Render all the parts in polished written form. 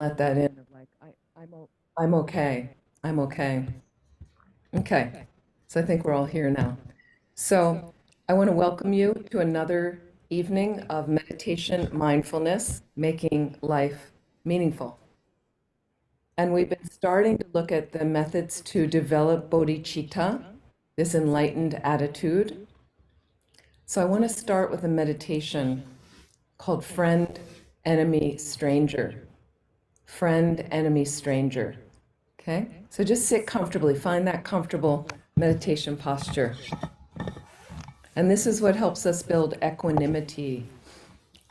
let that in of like, I'm okay. I'm okay. Okay. So I think we're all here now. So I want to welcome you to another evening of meditation, mindfulness, making life meaningful. And we've been starting to look at the methods to develop bodhicitta, this enlightened attitude. So I want to start with a meditation called Friend, Enemy, Stranger. Friend, enemy, stranger. Okay? So just sit comfortably. Find that comfortable meditation posture. And this is what helps us build equanimity.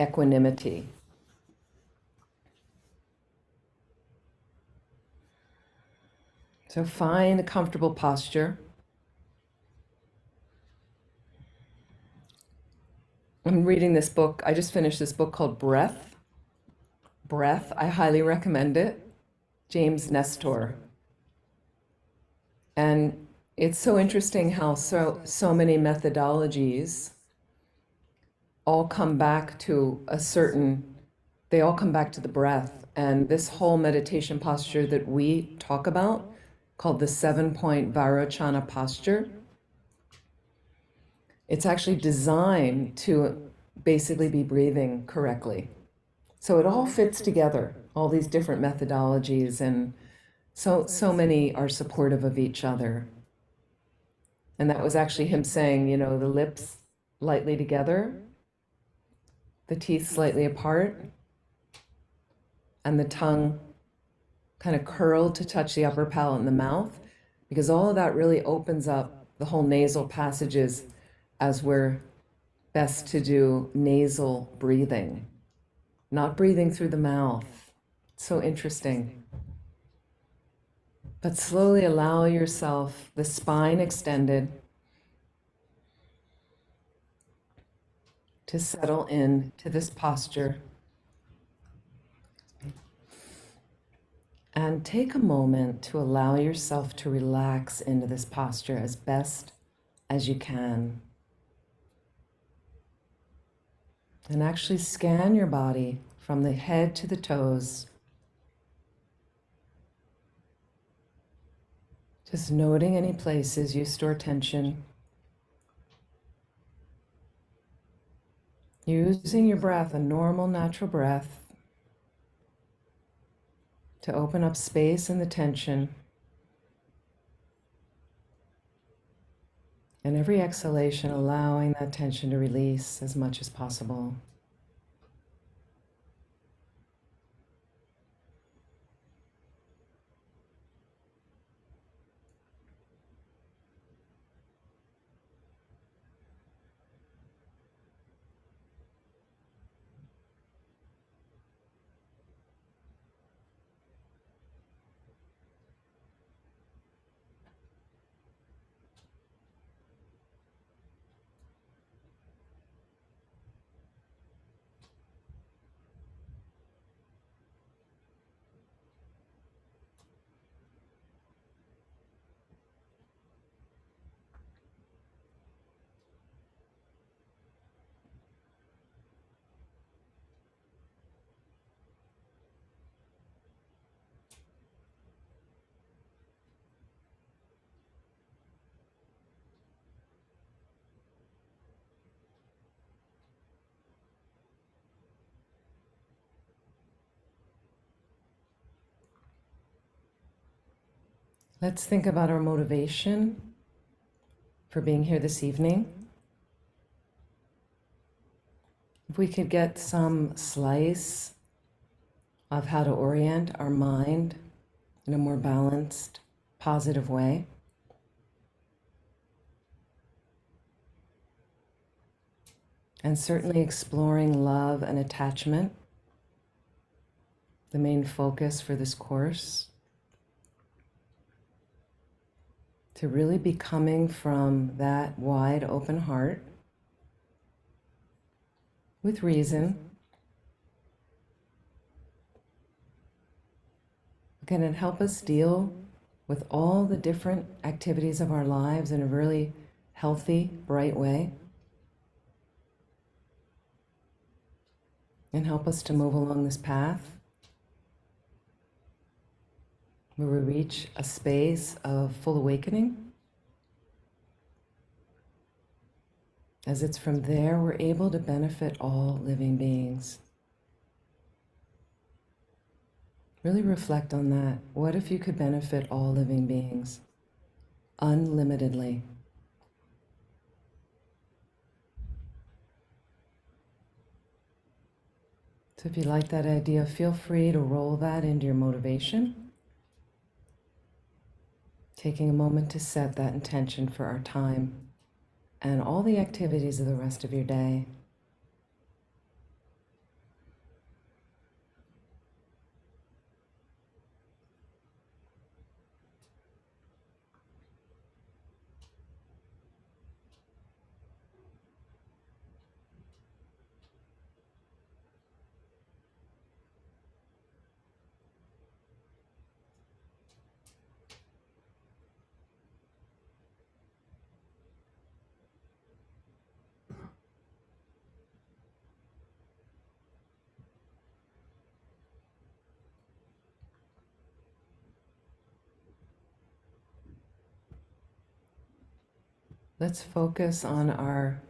Equanimity. So find a comfortable posture. I'm reading this book. I just finished this book called Breath. Breath. I highly recommend it. James Nestor. And it's so interesting how so many methodologies all come back to they all come back to the breath. And this whole meditation posture that we talk about, called the 7-point Vairocana posture, it's actually designed to basically be breathing correctly. So it all fits together, all these different methodologies, and so many are supportive of each other. And that was actually him saying, the lips lightly together, the teeth slightly apart, and the tongue kind of curled to touch the upper palate and the mouth, because all of that really opens up the whole nasal passages as we're best to do nasal breathing, not breathing through the mouth. So interesting. But slowly allow yourself, the spine extended, to settle in to this posture. And take a moment to allow yourself to relax into this posture as best as you can. And actually scan your body from the head to the toes. Just noting any places you store tension. Using your breath, a normal, natural breath, to open up space in the tension. And every exhalation, allowing that tension to release as much as possible. Let's think about our motivation for being here this evening. If we could get some slice of how to orient our mind in a more balanced, positive way. And certainly exploring love and attachment, the main focus for this course. To really be coming from that wide open heart with reason. Can it help us deal with all the different activities of our lives in a really healthy, bright way? And help us to move along this path where we reach a space of full awakening. As it's from there, we're able to benefit all living beings. Really reflect on that. What if you could benefit all living beings unlimitedly? So if you like that idea, feel free to roll that into your motivation, taking a moment to set that intention for our time and all the activities of the rest of your day. Let's focus on our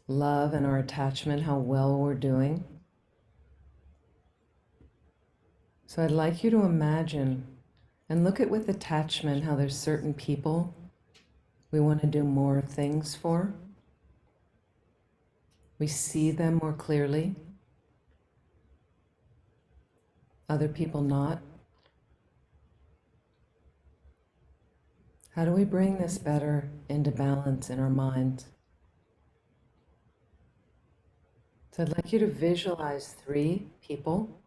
love and our attachment, how well we're doing. So I'd like you to imagine and look at with attachment how there's certain people we want to do more things for. We see them more clearly, other people not. How do we bring this better into balance in our minds? So I'd like you to visualize 3 people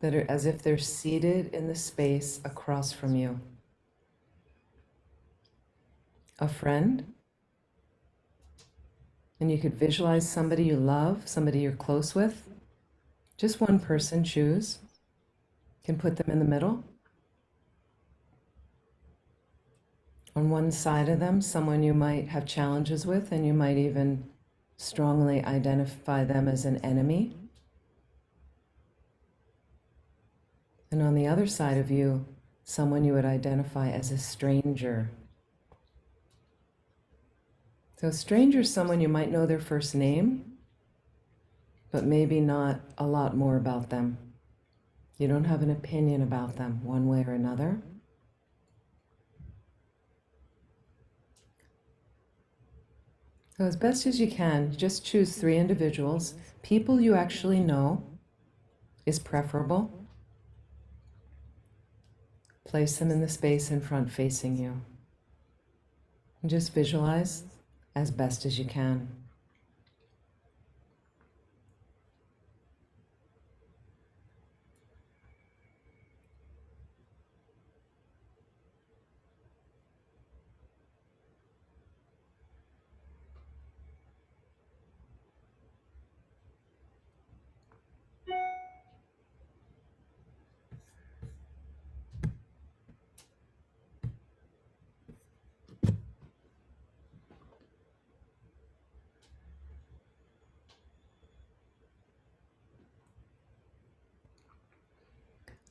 that are as if they're seated in the space across from you. A friend, and you could visualize somebody you love, somebody you're close with. Just one person, choose. You can put them in the middle. On one side of them, someone you might have challenges with, and you might even strongly identify them as an enemy. And on the other side of you, someone you would identify as a stranger. So a stranger is someone you might know their first name, but maybe not a lot more about them. You don't have an opinion about them one way or another. So as best as you can, just choose 3 individuals. People you actually know is preferable. Place them in the space in front facing you. And just visualize as best as you can.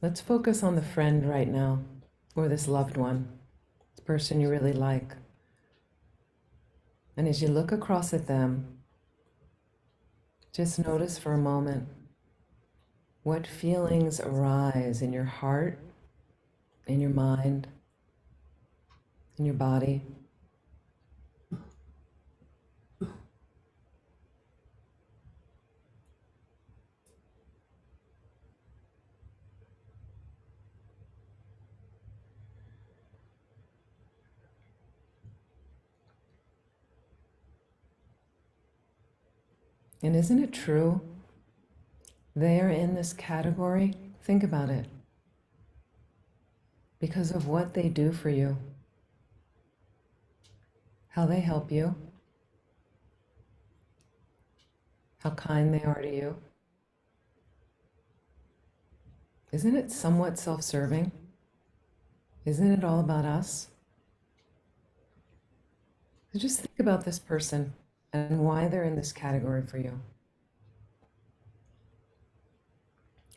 Let's focus on the friend right now, or this loved one, this person you really like. And as you look across at them, just notice for a moment what feelings arise in your heart, in your mind, in your body. And isn't it true? They are in this category. Think about it. Because of what they do for you, how they help you, how kind they are to you. Isn't it somewhat self-serving? Isn't it all about us? So just think about this person and why they're in this category for you.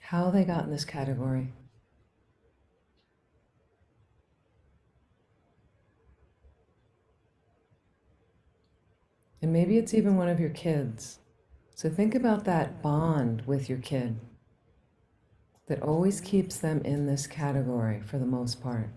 How they got in this category. And maybe it's even one of your kids. So think about that bond with your kid that always keeps them in this category for the most part.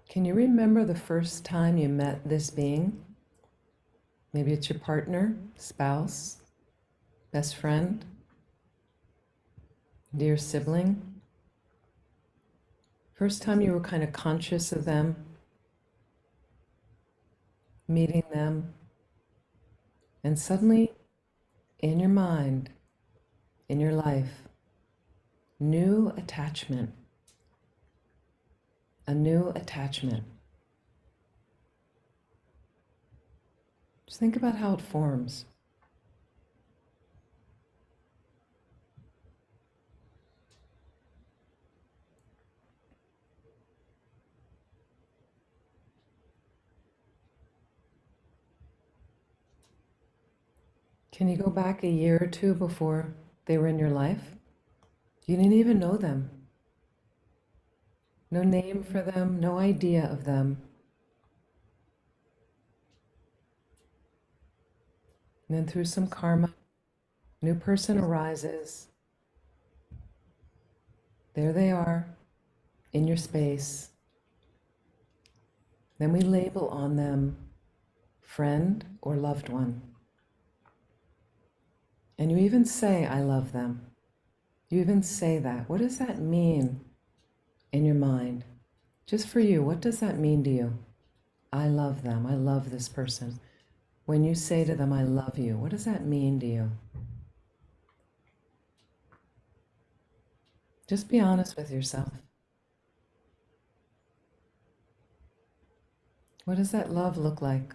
Can you remember the first time you met this being? Maybe it's your partner, spouse, best friend, dear sibling. First time you were kind of conscious of them, meeting them, and suddenly in your mind, in your life, new attachment, a new attachment. Just think about how it forms. Can you go back a year or two before they were in your life? You didn't even know them. No name for them, no idea of them. And then through some karma, new person arises. There they are in your space. Then we label on them friend or loved one. And you even say, I love them. You even say that. What does that mean in your mind? Just for you, what does that mean to you? I love them. I love this person. When you say to them, I love you, what does that mean to you? Just be honest with yourself. What does that love look like?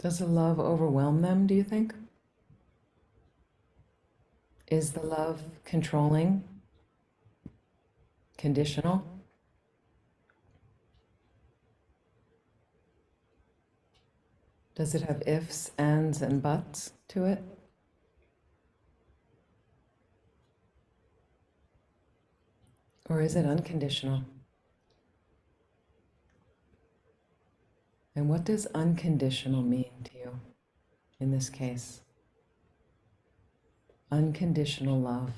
Does the love overwhelm them, do you think? Is the love controlling, conditional? Does it have ifs, ands, and buts to it? Or is it unconditional? And what does unconditional mean to you in this case? Unconditional love.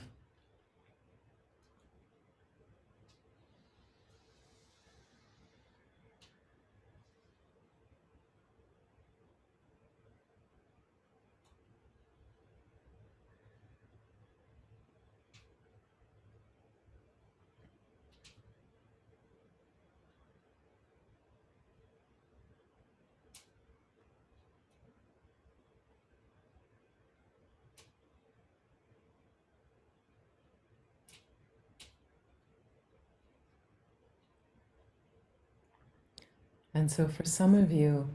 And so for some of you,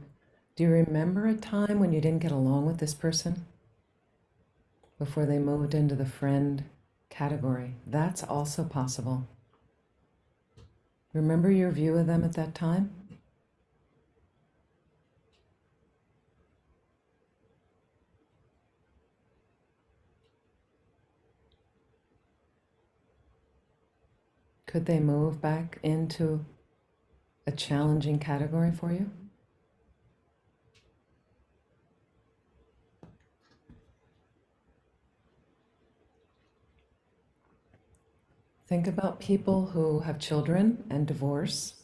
do you remember a time when you didn't get along with this person before they moved into the friend category? That's also possible. Remember your view of them at that time? Could they move back into a challenging category for you? Think about people who have children and divorce.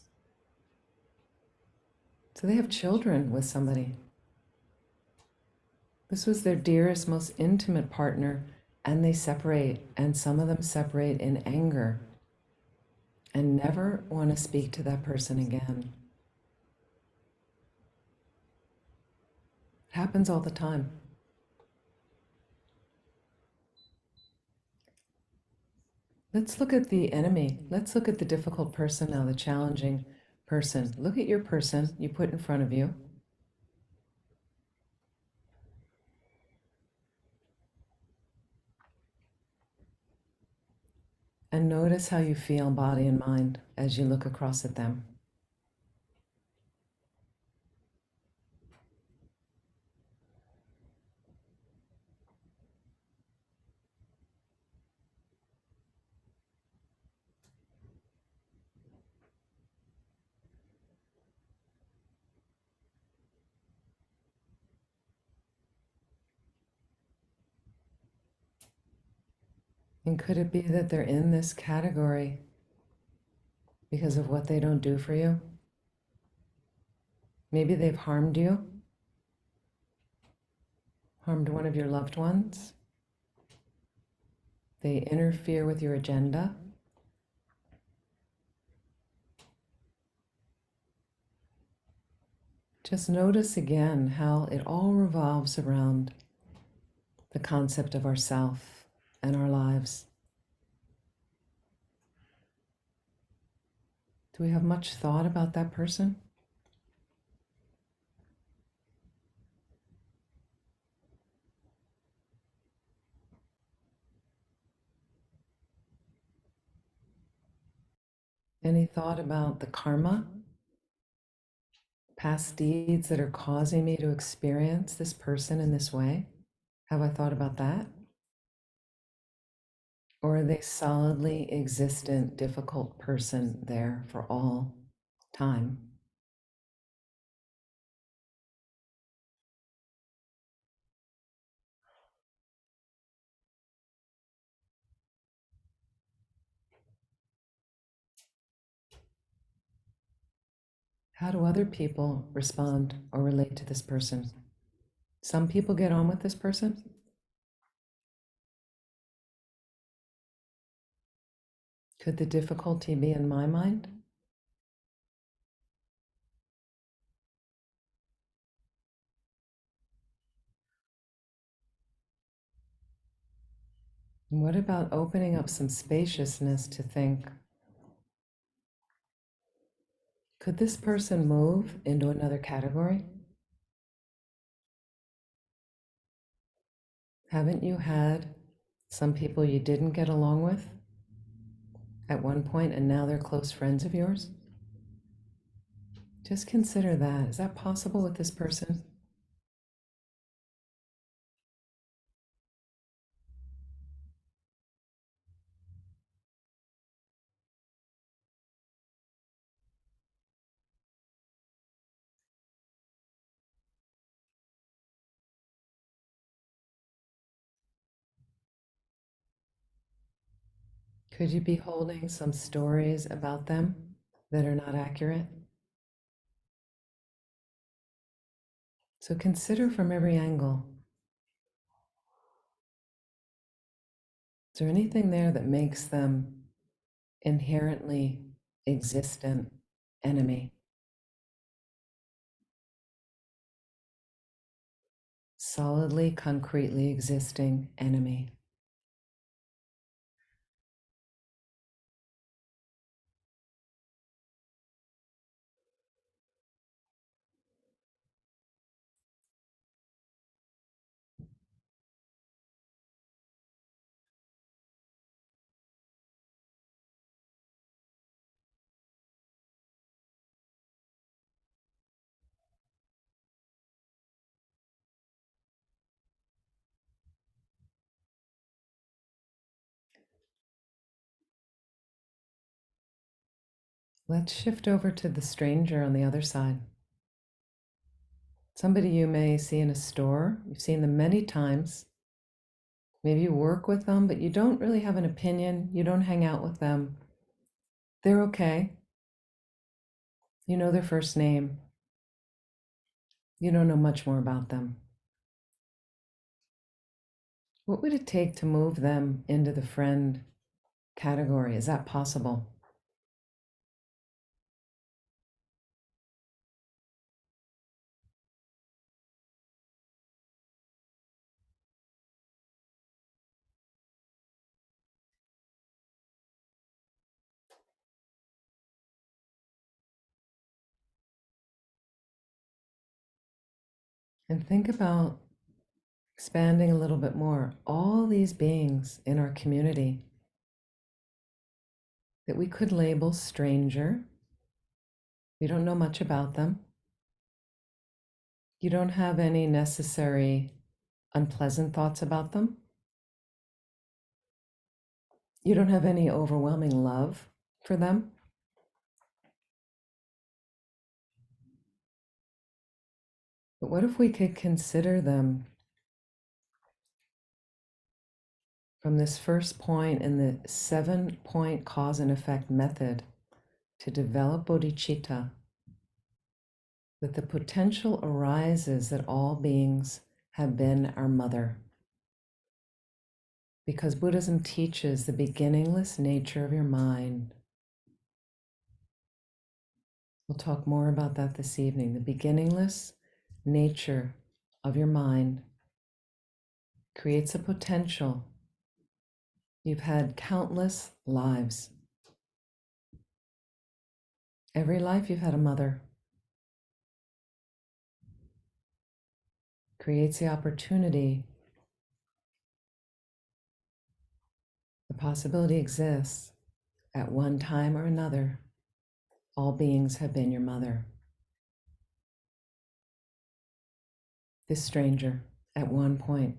So they have children with somebody. This was their dearest, most intimate partner, and they separate, and some of them separate in anger and never want to speak to that person again. It happens all the time. Let's look at the enemy. Let's look at the difficult person now, the challenging person. Look at your person you put in front of you. And notice how you feel, body and mind, as you look across at them. And could it be that they're in this category because of what they don't do for you? Maybe they've harmed you, harmed one of your loved ones. They interfere with your agenda. Just notice again how it all revolves around the concept of ourself and our lives. Do we have much thought about that person? Any thought about the karma, past deeds that are causing me to experience this person in this way? Have I thought about that? Or are they solidly existent, difficult person there for all time? How do other people respond or relate to this person? Some people get on with this person. Could the difficulty be in my mind? And what about opening up some spaciousness to think, could this person move into another category? Haven't you had some people you didn't get along with at one point and now they're close friends of yours? Just consider that. Is that possible with this person? Could you be holding some stories about them that are not accurate? So consider from every angle. Is there anything there that makes them inherently existent enemy? Solidly, concretely existing enemy. Let's shift over to the stranger on the other side. Somebody you may see in a store. You've seen them many times. Maybe you work with them, but you don't really have an opinion. You don't hang out with them. They're okay. You know their first name. You don't know much more about them. What would it take to move them into the friend category? Is that possible? And think about expanding a little bit more. All these beings in our community that we could label stranger. We don't know much about them. You don't have any necessary unpleasant thoughts about them. You don't have any overwhelming love for them. But what if we could consider them from this first point in the 7-point cause and effect method to develop bodhicitta, that the potential arises that all beings have been our mother. Because Buddhism teaches the beginningless nature of your mind. We'll talk more about that this evening. The beginningless nature of your mind creates a potential. You've had countless lives. Every life you've had a mother. Creates the opportunity. The possibility exists at one time or another. All beings have been your mother. This stranger at one point.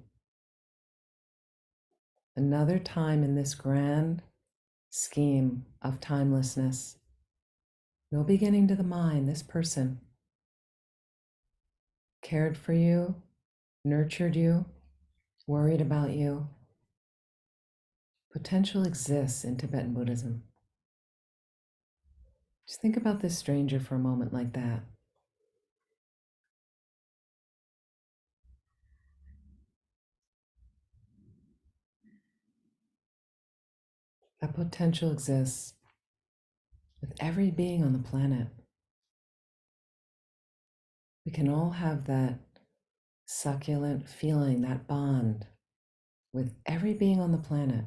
Another time in this grand scheme of timelessness. No beginning to the mind, this person cared for you, nurtured you, worried about you. Potential exists in Tibetan Buddhism. Just think about this stranger for a moment like that. That potential exists with every being on the planet. We can all have that succulent feeling, that bond with every being on the planet.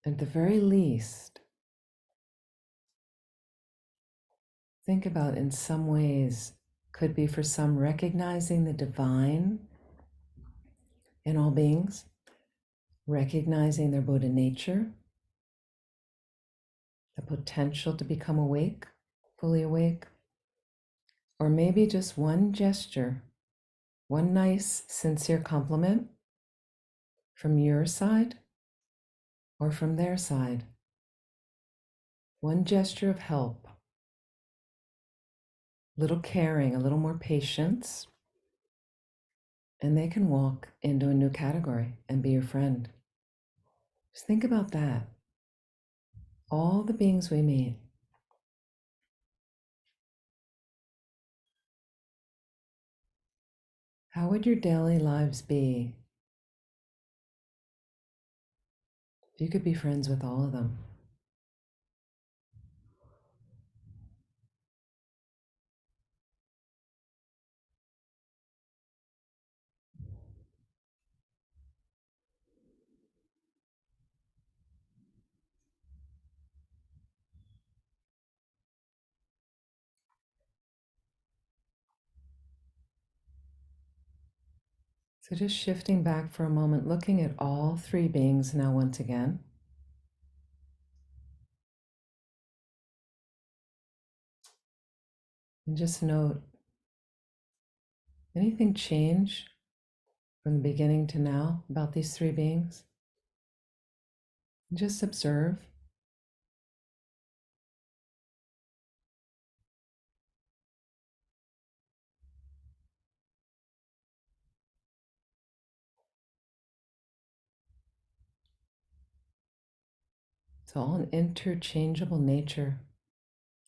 At the very least, think about in some ways, could be for some recognizing the divine in all beings, recognizing their Buddha nature, the potential to become awake, fully awake, or maybe just one gesture, one nice, sincere compliment from your side or from their side. One gesture of help, a little caring, a little more patience, and they can walk into a new category and be your friend. Just think about that. All the beings we meet, how would your daily lives be if you could be friends with all of them? So just shifting back for a moment, looking at all three beings now once again. And just note, anything change from the beginning to now about these three beings? And just observe. It's all an interchangeable nature.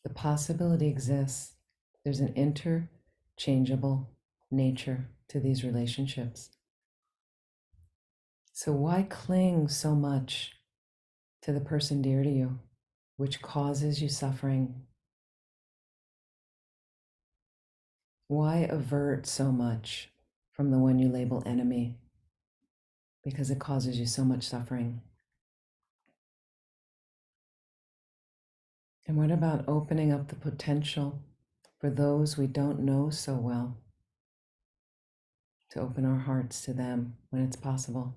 The possibility exists. There's an interchangeable nature. to these relationships. So why cling so much to the person dear to you, which causes you suffering? Why avert so much from the one you label enemy? Because it causes you so much suffering. And what about opening up the potential for those we don't know so well, to open our hearts to them when it's possible?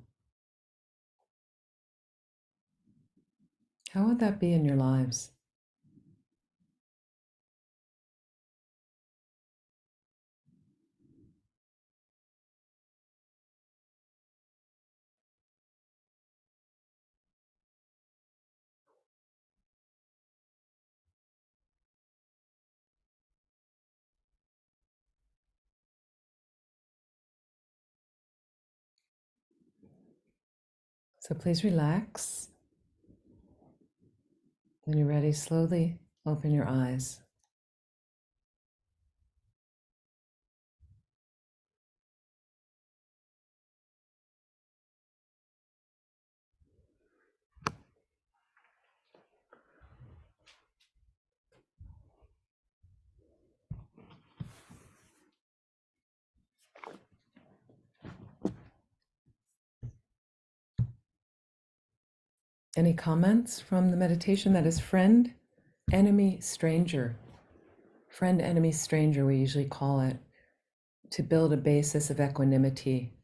How would that be in your lives? So please relax. When you're ready, slowly open your eyes. Any comments from the meditation? That is friend, enemy, stranger. Friend, enemy, stranger, we usually call it, to build a basis of equanimity,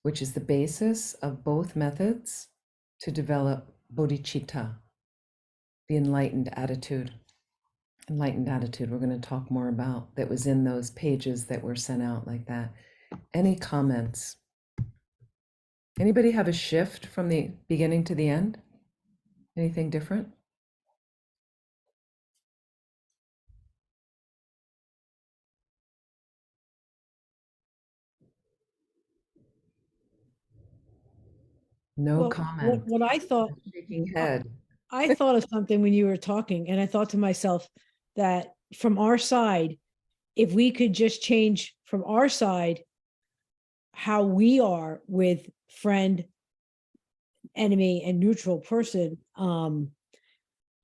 which is the basis of both methods to develop bodhicitta, the enlightened attitude. Enlightened attitude, we're going to talk more about, that was in those pages that were sent out like that. Any comments? Anybody have a shift from the beginning to the end? Anything different? No Well, comment. what I thought, Shaking I head. I thought of something when you were talking, and I thought to myself that from our side, if we could just change from our side how we are with friend, enemy, and neutral person,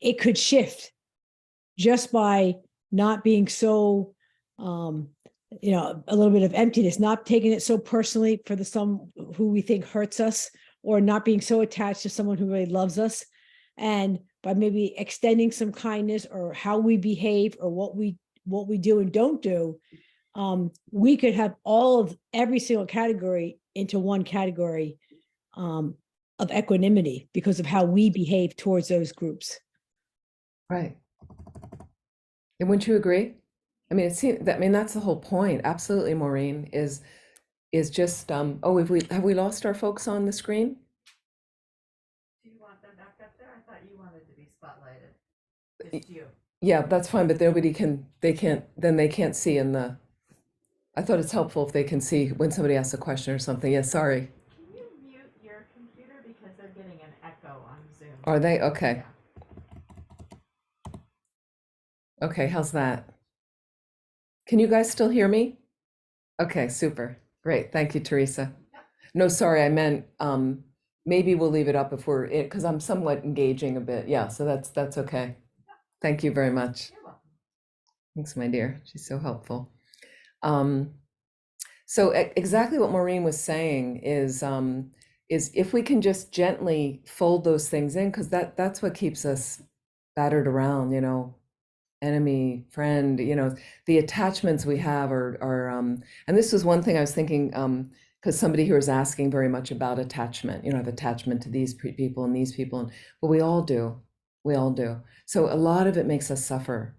it could shift just by not being so, um, a little bit of emptiness, not taking it so personally for the some who we think hurts us, or not being so attached to someone who really loves us, and by maybe extending some kindness or how we behave or what we do and don't do, we could have all of every single category into one category, um, of equanimity because of how we behave towards those groups. Right. And wouldn't you agree? I mean, it seems that, I mean, that's the whole point. Absolutely, Maureen, is just oh, have we lost our folks on the screen? Do you want them back up there? I thought you wanted to be spotlighted. Just you. Yeah, that's fine, but nobody can, they can't see in the, I thought it's helpful if they can see when somebody asks a question or something. Yeah, sorry. Can you mute your computer because they're getting an echo on Zoom? Are they? Okay. Yeah. Okay, how's that? Can you guys still hear me? Okay, super. Great. Thank you, Teresa. No, sorry, I meant maybe we'll leave it up if we're in, because I'm somewhat engaging a bit. Yeah, so that's okay. Thank you very much. You're welcome. Thanks, my dear. She's so helpful. So exactly what Maureen was saying is if we can just gently fold those things in, because that's what keeps us battered around, enemy, friend, the attachments we have are and this was one thing I was thinking, because somebody here was asking very much about attachment, I have attachment to these people and these people, but we all do. We all do. So a lot of it makes us suffer.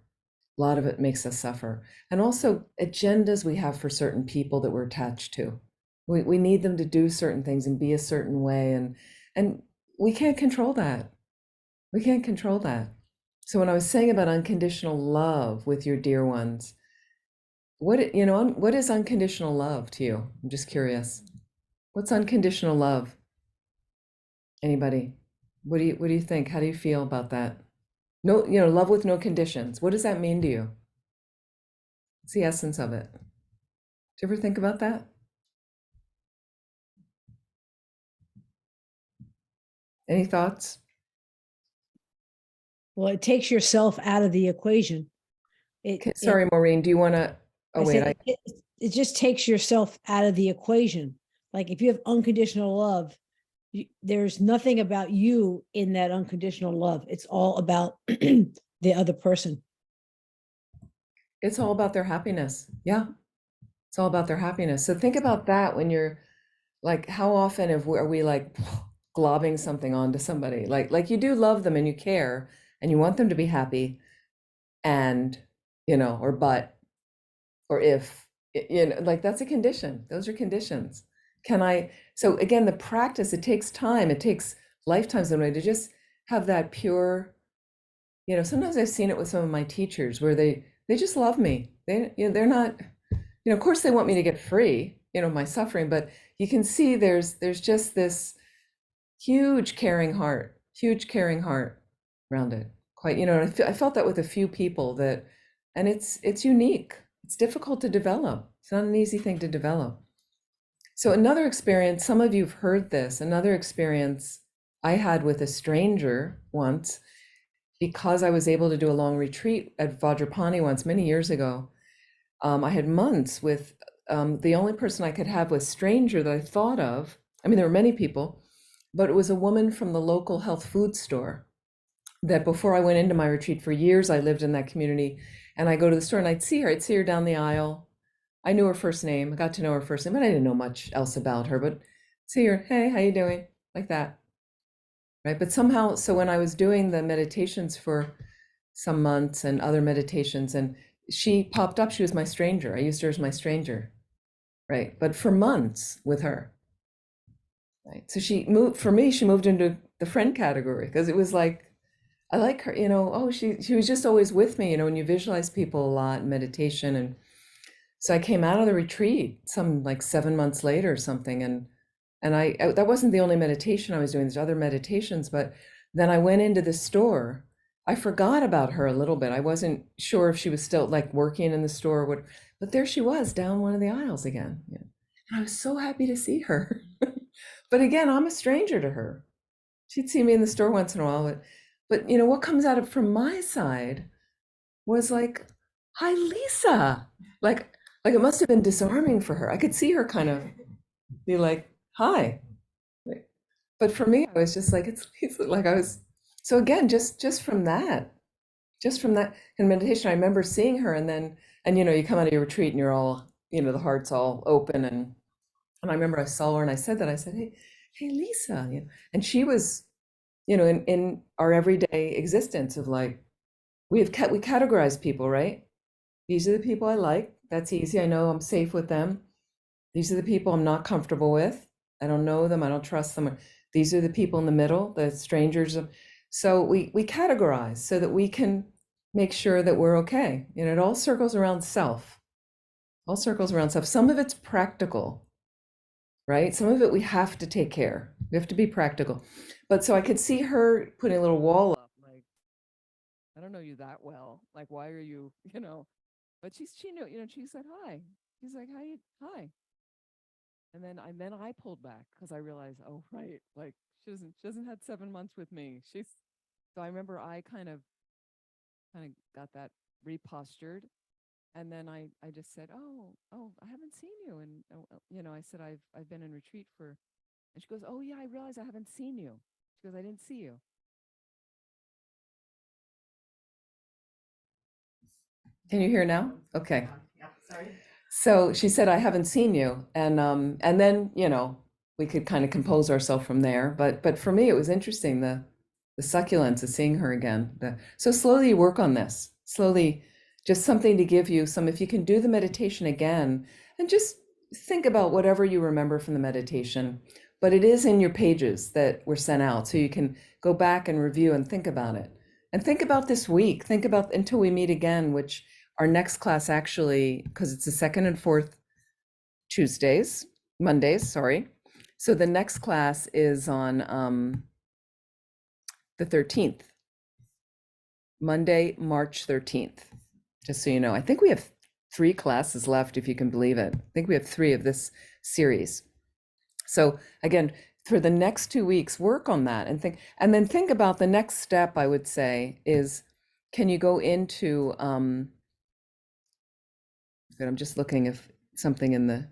A lot of it makes us suffer. And also agendas we have for certain people that we're attached to. We need them to do certain things and be a certain way. And we can't control that. We can't control that. So when I was saying about unconditional love with your dear ones, what is unconditional love to you? I'm just curious. What's unconditional love? Anybody? What do you think? How do you feel about that? No, love with no conditions. What does that mean to you? What's the essence of it? Do you ever think about that? Any thoughts? Well, it takes yourself out of the equation. Okay, sorry, Maureen, do you want to, oh I wait, said it just takes yourself out of the equation. Like if you have unconditional love, there's nothing about you in that unconditional love. It's all about the other person. it's all about their happiness. Yeah, it's all about their happiness. So think about that when you're like, how often are we like globbing something onto somebody? Like you do love them and you care and you want them to be happy, and or if like that's a condition. Those are conditions. So again, the practice, it takes time, it takes lifetimes in a way to just have that pure, sometimes I've seen it with some of my teachers where they just love me. They're not, of course they want me to get free, my suffering, but you can see there's just this huge caring heart around it. Quite, I felt that with a few people and it's unique. It's difficult to develop. It's not an easy thing to develop. So another experience, some of you've heard this, another experience I had with a stranger once, because I was able to do a long retreat at Vajrapani once many years ago. I had months with the only person I could have was stranger that I thought of. I mean, there were many people, but it was a woman from the local health food store that before I went into my retreat for years, I lived in that community, and I go to the store and I'd see her down the aisle. I knew her first name, I got to know her first name, but I didn't know much else about her, but see her, hey, how you doing? Like that, right? But somehow, so when I was doing the meditations for some months and other meditations, and she popped up, she was my stranger. I used her as my stranger, right? But for months with her, right? So she moved into the friend category because it was like, I like her, oh, she was just always with me, when you visualize people a lot in meditation. And so I came out of the retreat some like 7 months later or something, and that wasn't the only meditation I was doing. There's other meditations, but then I went into the store. I forgot about her a little bit. I wasn't sure if she was still like working in the store or what, but there she was down one of the aisles again. Yeah. And I was so happy to see her. But again, I'm a stranger to her. She'd see me in the store once in a while, but what comes out of from my side was like, "Hi, Lisa." Like it must have been disarming for her. I could see her kind of be like, "Hi." But for me, I was just like, it's like I was. So again, just from that in meditation, I remember seeing her, and you come out of your retreat and you're all, the heart's all open, and I remember I saw her and I said that, I said, hey, Lisa, and she was, in our everyday existence of like, we categorize people, right? These are the people I like. That's easy. I know I'm safe with them. These are the people I'm not comfortable with. I don't know them. I don't trust them. These are the people in the middle, the strangers. So we categorize so that we can make sure that we're okay. It all circles around self. All circles around self. Some of it's practical, right? Some of it we have to take care. We have to be practical. But so I could see her putting a little wall up, like, I don't know you that well. Like, why are you, But she knew, she said hi. She's like, hi. And then I pulled back because I realized, oh right, like she doesn't had 7 months with me. So I remember I kind of got that repostured, and then I just said, oh, I haven't seen you, and I said I've been in retreat for, and she goes, oh yeah, I realize I haven't seen you. She goes, I didn't see you. Can you hear now? Okay. Yeah, sorry. So she said, I haven't seen you. And then, we could kind of compose ourselves from there. But for me, it was interesting, the succulence of seeing her again. So slowly you work on this, slowly, just something to give you some, if you can do the meditation again, and just think about whatever you remember from the meditation. But it is in your pages that were sent out, so you can go back and review and think about it. And think about this week, think about until we meet again, which our next class actually, because it's the second and fourth Mondays, sorry. So the next class is on the 13th, Monday, March 13th, just so you know. I think we have 3 classes left, if you can believe it. I think we have 3 of this series. So again, for the next 2 weeks, work on that and then think about the next step, I would say, is can you go into, but I'm just looking if something in the,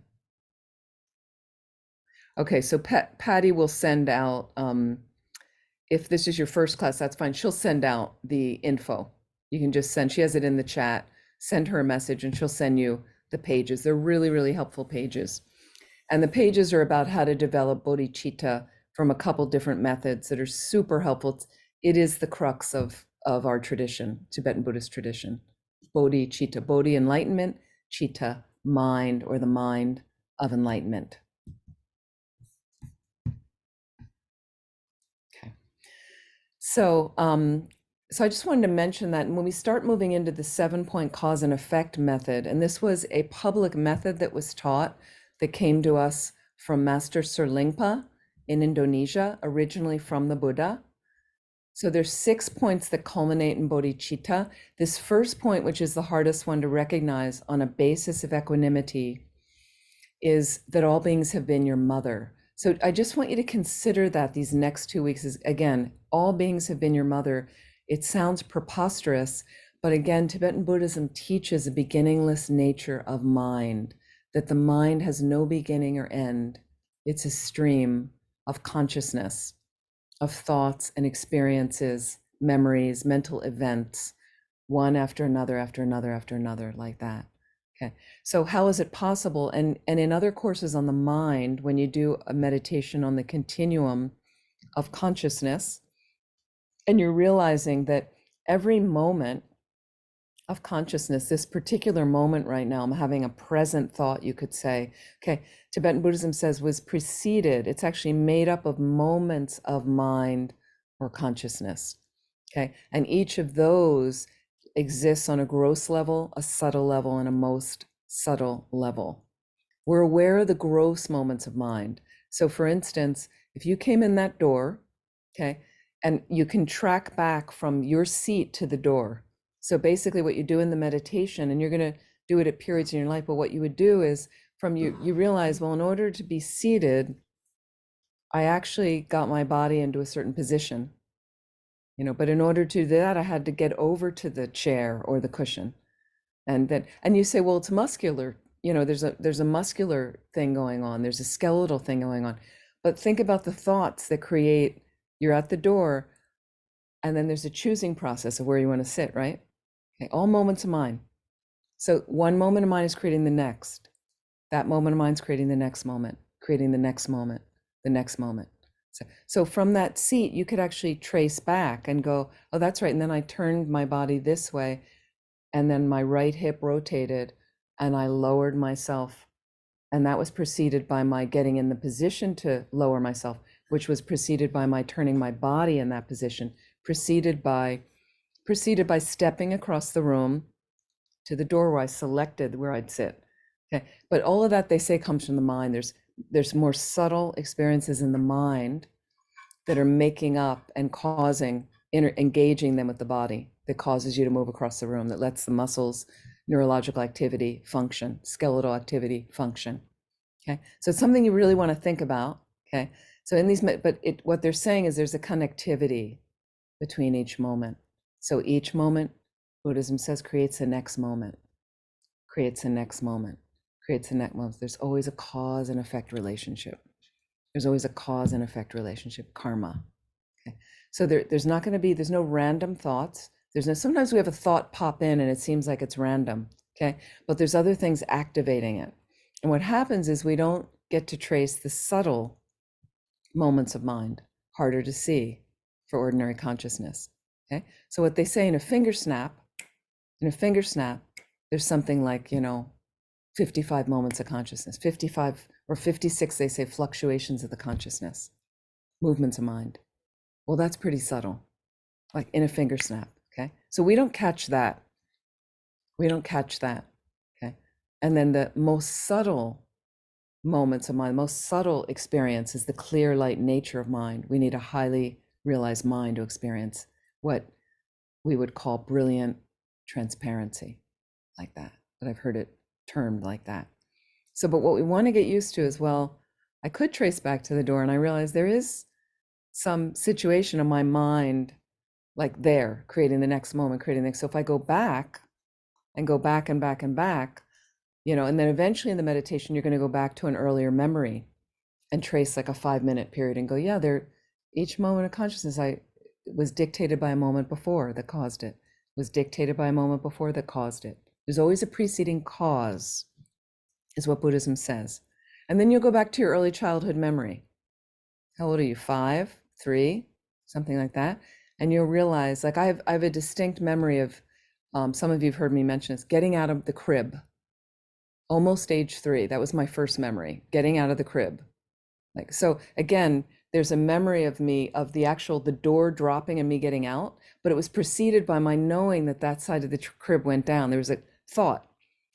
okay, so Patty will send out, if this is your first class, that's fine. She'll send out the info. You can just send, she has it in the chat, send her a message and she'll send you the pages. They're really, really helpful pages. And the pages are about how to develop bodhicitta from a couple different methods that are super helpful. It is the crux of our tradition, Tibetan Buddhist tradition. Bodhicitta, bodhi enlightenment, citta mind, or the mind of enlightenment. Okay. So I just wanted to mention that when we start moving into the 7-point cause and effect method, and this was a public method that was taught that came to us from Master Serlingpa in Indonesia, originally from the Buddha. So there's 6 points that culminate in bodhicitta. This first point, which is the hardest one to recognize on a basis of equanimity, is that all beings have been your mother. So I just want you to consider that these next 2 weeks is, again, all beings have been your mother. It sounds preposterous, but again, Tibetan Buddhism teaches a beginningless nature of mind, that the mind has no beginning or end. It's a stream of consciousness, of thoughts and experiences, memories, mental events, one after another, after another, after another, like that. Okay, so how is it possible? And in other courses on the mind, when you do a meditation on the continuum of consciousness, and you're realizing that every moment of consciousness, this particular moment right now, I'm having a present thought, you could say, okay, Tibetan Buddhism says was preceded, it's actually made up of moments of mind or consciousness, okay? And each of those exists on a gross level, a subtle level, and a most subtle level. We're aware of the gross moments of mind. So for instance, if you came in that door, okay, and you can track back from your seat to the door. So basically what you do in the meditation, and you're going to do it at periods in your life, but what you would do is from you realize, well, in order to be seated, I actually got my body into a certain position, but in order to do that, I had to get over to the chair or the cushion. And you say, well, it's muscular, there's a muscular thing going on, there's a skeletal thing going on. But think about the thoughts that create, you're at the door, and then there's a choosing process of where you want to sit, right? Okay, all moments of mind. So one moment of mind is creating the next. That moment of mind is creating the next moment, creating the next moment, the next moment. So from that seat, you could actually trace back and go, oh, that's right. And then I turned my body this way, and then my right hip rotated, and I lowered myself. And that was preceded by my getting in the position to lower myself, which was preceded by my turning my body in that position, preceded by stepping across the room to the door where I selected where I'd sit. Okay, but all of that, they say, comes from the mind. There's more subtle experiences in the mind that are making up and causing, engaging them with the body, that causes you to move across the room, that lets the muscles, neurological activity function, skeletal activity function. Okay, so it's something you really want to think about. Okay, so in these, what they're saying is there's a connectivity between each moment. So each moment, Buddhism says, creates the next moment, creates the next moment, creates the next moment. There's always a cause and effect relationship. There's always a cause and effect relationship, karma. Okay, so there's not going to be, there's no random thoughts. Sometimes we have a thought pop in and it seems like it's random. Okay, but there's other things activating it. And what happens is we don't get to trace the subtle moments of mind, harder to see for ordinary consciousness. Okay, so what they say in a finger snap, there's something like, 55 moments of consciousness, 55 or 56, they say, fluctuations of the consciousness, movements of mind. Well, that's pretty subtle, like in a finger snap. Okay, so we don't catch that. Okay, and then the most subtle moments of mind, most subtle experience is the clear light nature of mind. We need a highly realized mind to experience what we would call brilliant transparency, like that. But I've heard it termed like that. So, but what we want to get used to is, well, I could trace back to the door, and I realized there is some situation in my mind, like there, creating the next moment, creating the next. So if I go back and go back and back and back, and then eventually in the meditation, you're going to go back to an earlier memory and trace like a 5-minute period and go, yeah, each moment of consciousness was dictated by a moment before that caused it, was dictated by a moment before that caused it. There's always a preceding cause, is what Buddhism says. And then you'll go back to your early childhood memory. How old are you? 5, 3, something like that. And you'll realize, like I have a distinct memory of, some of you have heard me mention this, getting out of the crib, almost age 3. That was my first memory, getting out of the crib. Like, so again, there's a memory of me, of the door dropping and me getting out, but it was preceded by my knowing that side of the crib went down. There was a thought.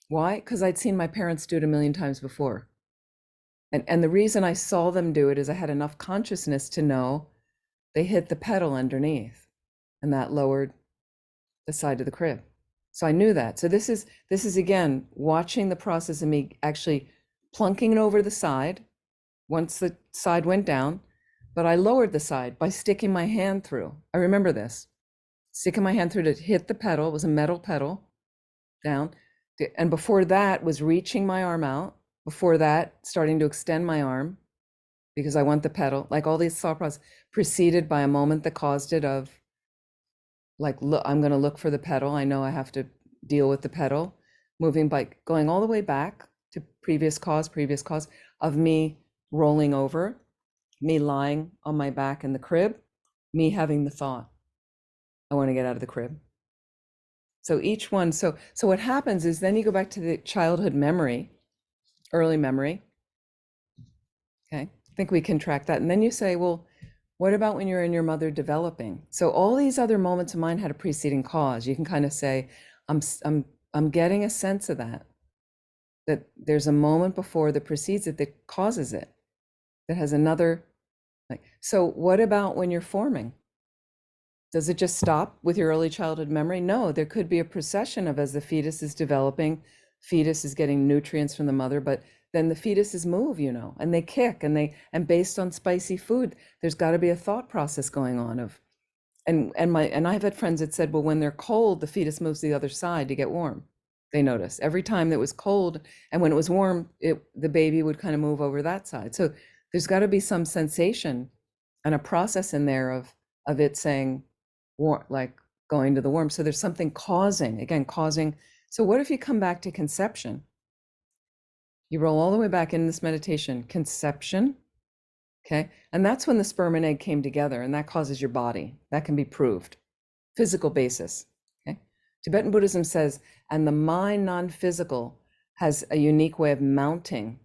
Why? Because I'd seen my parents do it a million times before. And the reason I saw them do it is I had enough consciousness to know they hit the pedal underneath, and that lowered the side of the crib. So I knew that. So this is again, watching the process of me actually plunking it over the side once the side went down, but I lowered the side by sticking my hand through. I remember this, sticking my hand through to hit the pedal. It was a metal pedal down. And before that was reaching my arm out. Before that, starting to extend my arm because I want the pedal, like all these thought process preceded by a moment that caused it of like, look, I'm going to look for the pedal. I know I have to deal with the pedal, moving by going all the way back to previous cause of me rolling over, me lying on my back in the crib, me having the thought, I want to get out of the crib. So each one, so what happens is then you go back to the childhood memory, early memory. Okay, I think we can track that. And then you say, well, what about when you're in your mother developing? So all these other moments of mine had a preceding cause. You can kind of say, I'm getting a sense of that there's a moment before that precedes it that causes it, that has another, like, so what about when you're forming? Does it just stop with your early childhood memory? No, there could be a procession of, as the fetus is developing, fetus is getting nutrients from the mother, but then the fetuses move, and they kick, and based on spicy food, there's got to be a thought process going on of, and I've had friends that said, well, when they're cold, the fetus moves to the other side to get warm. They notice every time that it was cold, and when it was warm, the baby would kind of move over that side. So there's got to be some sensation and a process in there of it saying, like going to the warm. So there's something causing. So what if you come back to conception? You roll all the way back in this meditation, conception, okay? And that's when the sperm and egg came together, and that causes your body. That can be proved, physical basis, okay? Tibetan Buddhism says, and the mind non-physical has a unique way of mounting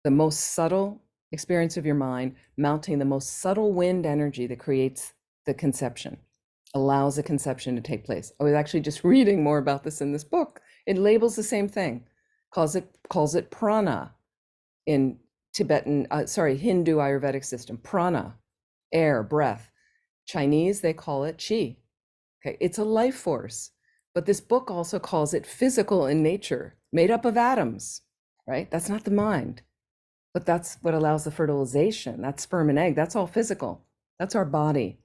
the most subtle experience of your mind, mounting the most subtle wind energy that creates the conception, allows the conception to take place. I was actually just reading more about this in this book. It labels the same thing, calls it prana in Tibetan, Hindu Ayurvedic system, prana, air, breath. Chinese, they call it qi. Okay, it's a life force, but this book also calls it physical in nature, made up of atoms, right? That's not the mind, but that's what allows the fertilization. That's sperm and egg. That's all physical. That's our body.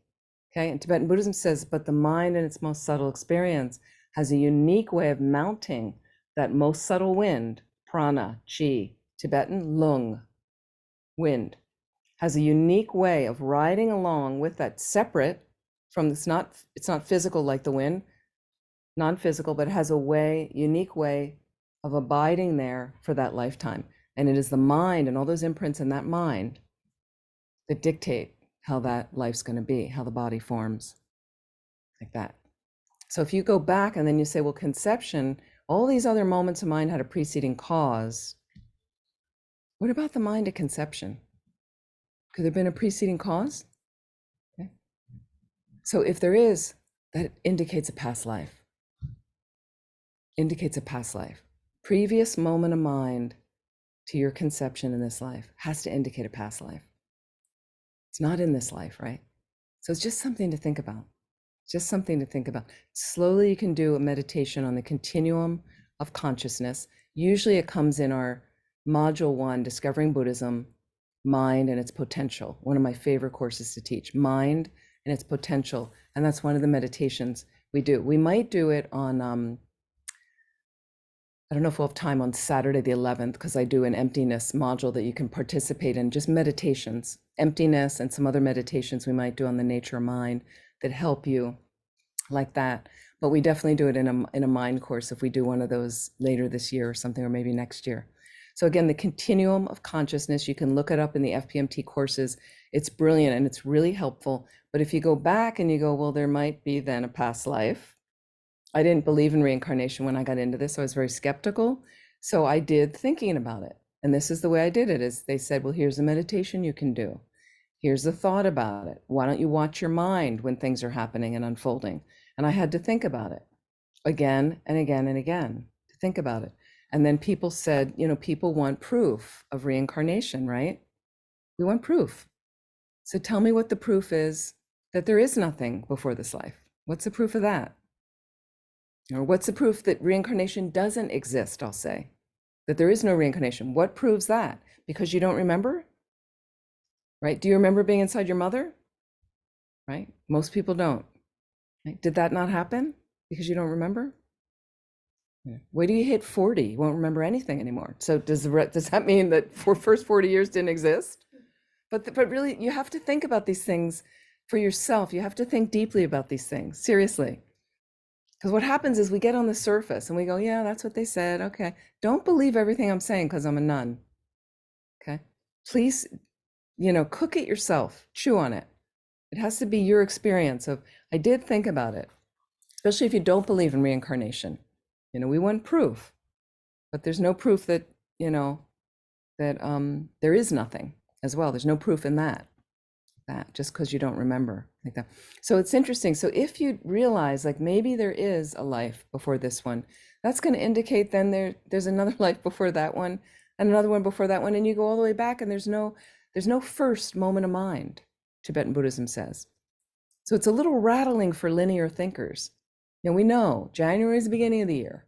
Okay, and Tibetan Buddhism says, but the mind in its most subtle experience has a unique way of mounting that most subtle wind, prana, qi, Tibetan lung, wind, has a unique way of riding along with that, separate from, it's not physical like the wind, non-physical, but it has a unique way of abiding there for that lifetime. And it is the mind and all those imprints in that mind that dictate how that life's going to be, how the body forms, like that. So if you go back and then you say, well, conception, all these other moments of mind had a preceding cause. What about the mind at conception? Could there have been a preceding cause? Okay. So if there is, that indicates a past life. Indicates a past life. Previous moment of mind to your conception in this life has to indicate a past life. It's not in this life, right? So it's just something to think about. Just something to think about. Slowly you can do a meditation on the continuum of consciousness. Usually it comes in our module 1, Discovering Buddhism, mind and its potential. One of my favorite courses to teach, mind and its potential. And that's one of the meditations we do. We might do it on, I don't know if we'll have time on Saturday the 11th, because I do an emptiness module that you can participate in, just meditations, emptiness and some other meditations we might do on the nature of mind that help you like that. But we definitely do it in a mind course if we do one of those later this year or something, or maybe next year. So again, the continuum of consciousness, you can look it up in the FPMT courses. It's brilliant and it's really helpful. But if you go back and you go, well, there might be then a past life. I didn't believe in reincarnation when I got into this. I was very skeptical. So I did thinking about it. And this is the way I did it, is they said, well, here's a meditation you can do. Here's the thought about it. Why don't you watch your mind when things are happening and unfolding? And I had to think about it again and again and again, to think about it. And then people said, you know, people want proof of reincarnation, right? We want proof. So tell me what the proof is that there is nothing before this life. What's the proof of that? Or what's the proof that reincarnation doesn't exist? I'll say that there is no reincarnation. What proves that? Because you don't remember, right? Do you remember being inside your mother? Right? Most people don't. Right? Did that not happen because you don't remember? Yeah. Wait till you hit 40, you won't remember anything anymore. So does that mean that for first 40 years didn't exist? But really, you have to think about these things for yourself. You have to think deeply about these things, seriously. Because what happens is we get on the surface and we go, yeah, that's what they said. Okay. Don't believe everything I'm saying because I'm a nun. Okay. Please, you know, cook it yourself, chew on it. It has to be your experience of, I did think about it, especially if you don't believe in reincarnation. You know, we want proof, but there's no proof that, you know, that there is nothing as well. There's no proof in that just because you don't remember like that. So it's interesting. So if you realize like maybe there is a life before this one, that's going to indicate then there's another life before that one and another one before that one, and you go all the way back, and there's no first moment of mind, Tibetan Buddhism says. So it's a little rattling for linear thinkers. You know, we know January is the beginning of the year.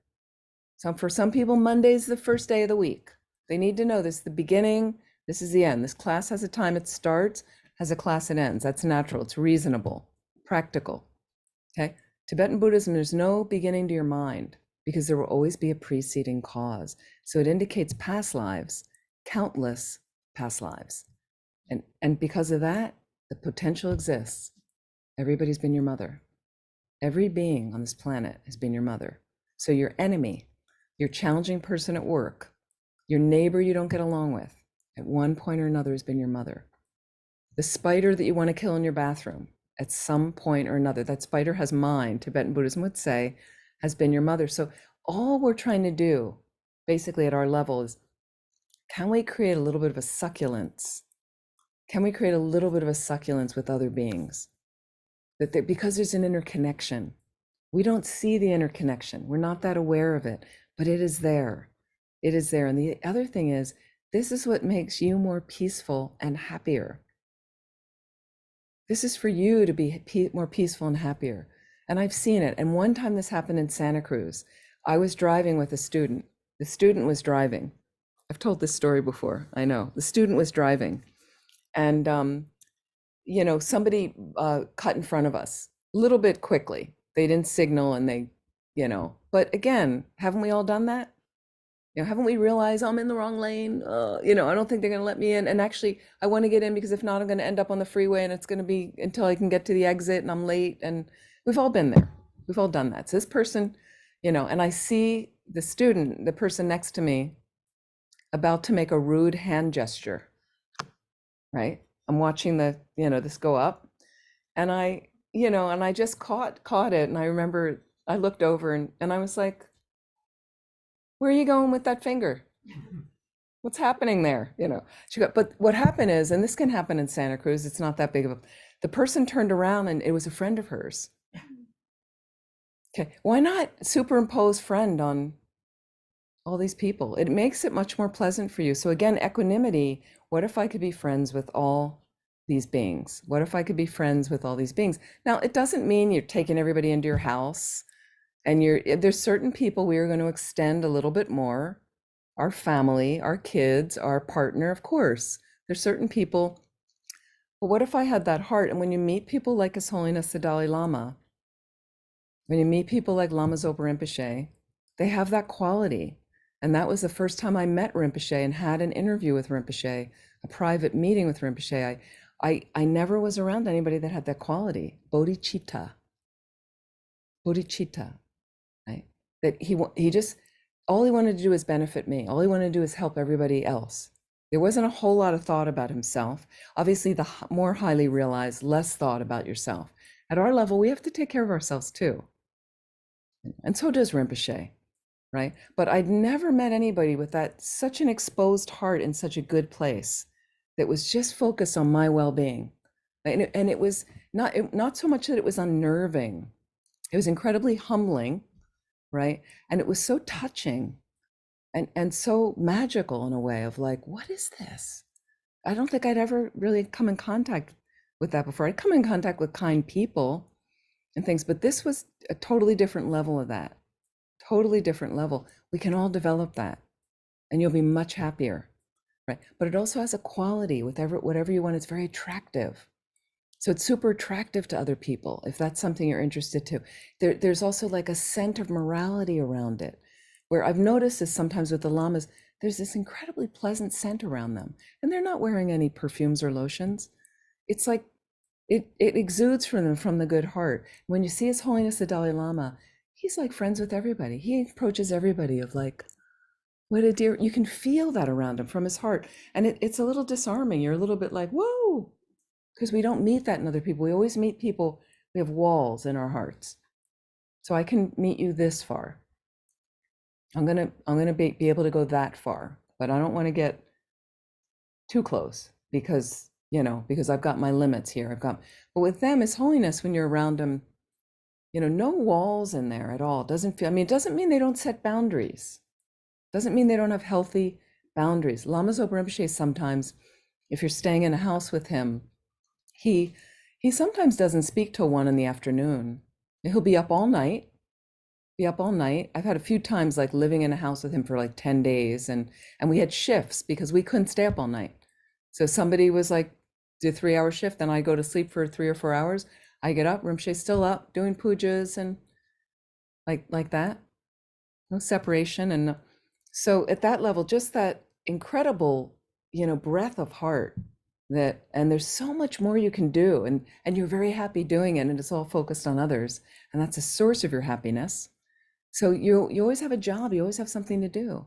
For some people, Monday's the first day of the week. They need to know this is the beginning, this is the end. This class has a time it starts, has a class it ends. That's natural, it's reasonable, practical. Okay? Tibetan Buddhism, there's no beginning to your mind because there will always be a preceding cause. So it indicates past lives, countless past lives. And because of that, the potential exists. Everybody's been your mother. Every being on this planet has been your mother. So your enemy, your challenging person at work, your neighbor you don't get along with, at one point or another has been your mother. The spider that you want to kill in your bathroom, at some point or another, that spider has mind, Tibetan Buddhism would say, has been your mother. So all we're trying to do, basically at our level, is can we create a little bit of a succulence? Can we create a little bit of a succulence with other beings? Because there's an interconnection. We don't see the interconnection. We're not that aware of it, but it is there. It is there. And the other thing is, this is what makes you more peaceful and happier. This is for you to be more peaceful and happier. And I've seen it. And one time this happened in Santa Cruz. I was driving with a student. The student was driving. I've told this story before, I know. The student was driving. And, you know, somebody cut in front of us a little bit quickly. They didn't signal and they, you know, but again, haven't we all done that? You know, haven't we realized I'm in the wrong lane? You know, I don't think they're going to let me in. And actually, I want to get in because if not, I'm going to end up on the freeway and it's going to be until I can get to the exit and I'm late. And we've all been there. We've all done that. So this person, you know, and I see the student, the person next to me, about to make a rude hand gesture, right? I'm watching this go up and I just caught it. And I remember I looked over and I was like, where are you going with that finger? What's happening there? You know, but what happened is, and this can happen in Santa Cruz, it's not that big of the person turned around and it was a friend of hers. Okay, why not superimpose friend on all these people? It makes it much more pleasant for you. So again, equanimity, what if I could be friends with all these beings? What if I could be friends with all these beings? Now, it doesn't mean you're taking everybody into your house. And there's certain people we are going to extend a little bit more, our family, our kids, our partner, of course. There's certain people, but what if I had that heart? And when you meet people like His Holiness the Dalai Lama, when you meet people like Lama Zopa Rinpoche, they have that quality. And that was the first time I met Rinpoche and had an interview with Rinpoche, a private meeting with Rinpoche. I never was around anybody that had that quality, bodhicitta, right? That he just, all he wanted to do is benefit me. All he wanted to do is help everybody else. There wasn't a whole lot of thought about himself. Obviously, the more highly realized, less thought about yourself. At our level, we have to take care of ourselves too. And so does Rinpoche, right? But I'd never met anybody with that, such an exposed heart in such a good place that was just focused on my well-being. And it was not so much that it was unnerving. It was incredibly humbling, right? And it was so touching and so magical in a way of like, what is this? I don't think I'd ever really come in contact with that before. I'd come in contact with kind people and things, but this was a totally different level of that. Totally different level. We can all develop that and you'll be much happier, right? But it also has a quality with whatever you want. It's very attractive. So it's super attractive to other people if that's something you're interested to. There's also like a scent of morality around it, where I've noticed this sometimes with the lamas, there's this incredibly pleasant scent around them. And they're not wearing any perfumes or lotions. It's like it exudes from them from the good heart. When you see His Holiness the Dalai Lama, he's like friends with everybody. He approaches everybody of like, what a dear, you can feel that around him from his heart. And it's a little disarming. You're a little bit like, whoa, because we don't meet that in other people. We always meet people, we have walls in our hearts. So I can meet you this far. I'm gonna be able to go that far, but I don't want to get too close because, because I've got my limits here. But with them, His Holiness, when you're around them, no walls in there at all. It doesn't mean they don't set boundaries. Doesn't mean they don't have healthy boundaries. Lama Zopa Rinpoche sometimes, if you're staying in a house with him, he sometimes doesn't speak till 1 PM. He'll be up all night. I've had a few times like living in a house with him for like 10 days and we had shifts because we couldn't stay up all night. So somebody was like, do a 3-hour shift, then I go to sleep for 3 or 4 hours. I get up, Rinpoche's still up doing pujas and like that. No separation. And so at that level, just that incredible, breadth of heart and there's so much more you can do and you're very happy doing it and it's all focused on others. And that's a source of your happiness. So you always have a job, you always have something to do,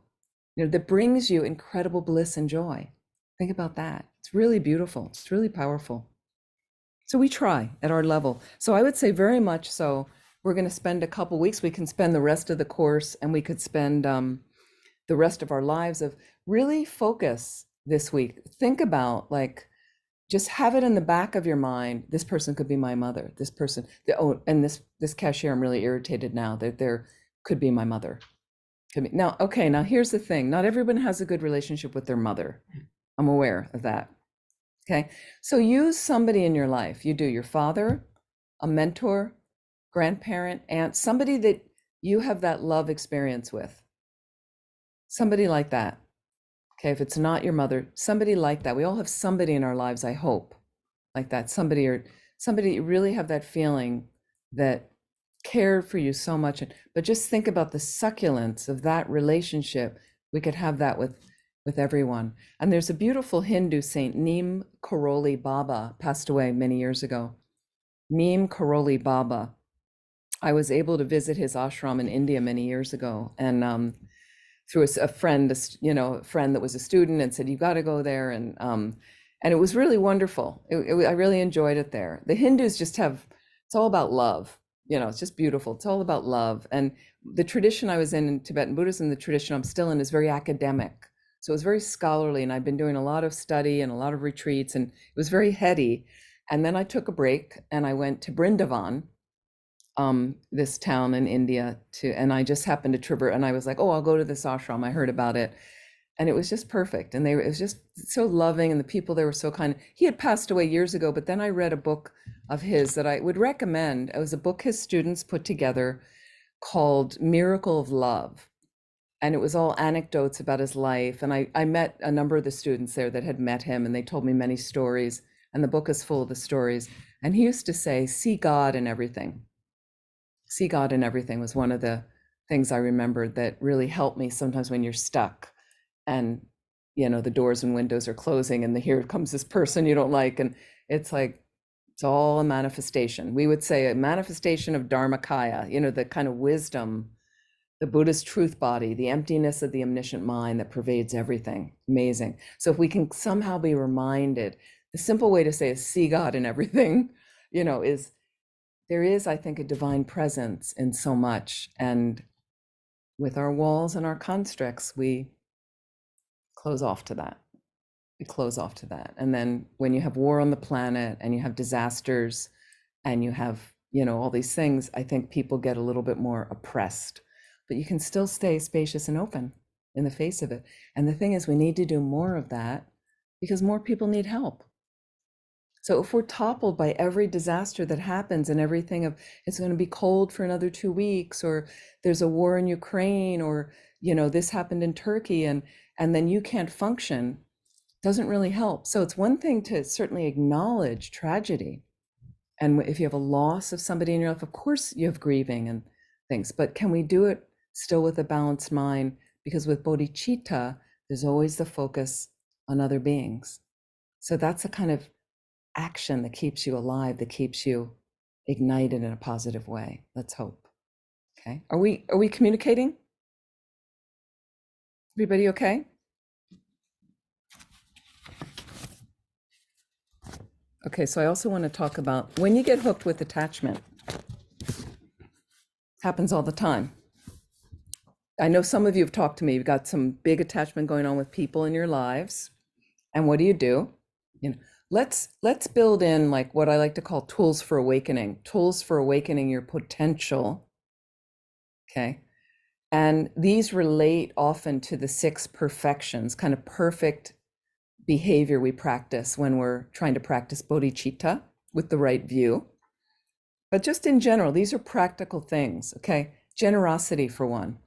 that brings you incredible bliss and joy. Think about that. It's really beautiful. It's really powerful. So we try at our level. So I would say very much so. We're going to spend a couple weeks. We can spend the rest of the course and we could spend the rest of our lives of really focus this week. Think about just have it in the back of your mind. This person could be my mother. This person, and this cashier, I'm really irritated now that there could be my mother. Now, okay, now here's the thing. Not everyone has a good relationship with their mother. I'm aware of that. Okay, so use somebody in your life. You do your father, a mentor, grandparent, aunt, somebody that you have that love experience with. Somebody like that. Okay, if it's not your mother, somebody like that. We all have somebody in our lives, I hope, like that. Somebody you really have that feeling that cared for you so much. But just think about the succulence of that relationship. We could have that with everyone. And there's a beautiful Hindu saint, Neem Karoli Baba, passed away many years ago. Neem Karoli Baba. I was able to visit his ashram in India many years ago, and through a friend, a friend that was a student, and said, "You got to go there," and it was really wonderful. I really enjoyed it there. The Hindus just it's all about love. It's just beautiful. It's all about love. And the tradition I was in Tibetan Buddhism, the tradition I'm still in, is very academic. So it was very scholarly, and I've been doing a lot of study and a lot of retreats, and it was very heady. And then I took a break and I went to Brindavan, this town in India, and I just happened to traverse, and I was like, oh, I'll go to this ashram. I heard about it. And it was just perfect. And it was just so loving, and the people there were so kind. He had passed away years ago, but then I read a book of his that I would recommend. It was a book his students put together called Miracle of Love. And it was all anecdotes about his life. And I met a number of the students there that had met him, and they told me many stories. And the book is full of the stories. And he used to say, see God in everything. See God in everything was one of the things I remembered that really helped me sometimes when you're stuck and, you know, the doors and windows are closing and here comes this person you don't like. And it's like, it's all a manifestation. We would say a manifestation of Dharmakaya, you know, the kind of wisdom, the Buddha's truth body, the emptiness of the omniscient mind that pervades everything. Amazing. So if we can somehow be reminded, the simple way to say is see God in everything, you know, is there is, I think, a divine presence in so much. And with our walls and our constructs, we close off to that. We close off to that. And then when you have war on the planet and you have disasters and you have, you know, all these things, I think people get a little bit more oppressed. But you can still stay spacious and open in the face of it. And the thing is, we need to do more of that because more people need help. So if we're toppled by every disaster that happens and everything of it's going to be cold for another 2 weeks, or there's a war in Ukraine, or, you know, this happened in Turkey, and then you can't function, doesn't really help. So it's one thing to certainly acknowledge tragedy. And if you have a loss of somebody in your life, of course you have grieving and things, but can we do it still with a balanced mind? Because with bodhicitta, there's always the focus on other beings. So that's a kind of action that keeps you alive, that keeps you ignited in a positive way. Let's hope. Okay. Are we communicating? Everybody okay? Okay, so I also want to talk about when you get hooked with attachment. Happens all the time. I know some of you have talked to me. You've got some big attachment going on with people in your lives. And what do? You know, let's build in like what I like to call tools for awakening your potential. Okay. And these relate often to the 6 perfections, kind of perfect behavior we practice when we're trying to practice bodhicitta with the right view. But just in general, these are practical things, okay? Generosity for one.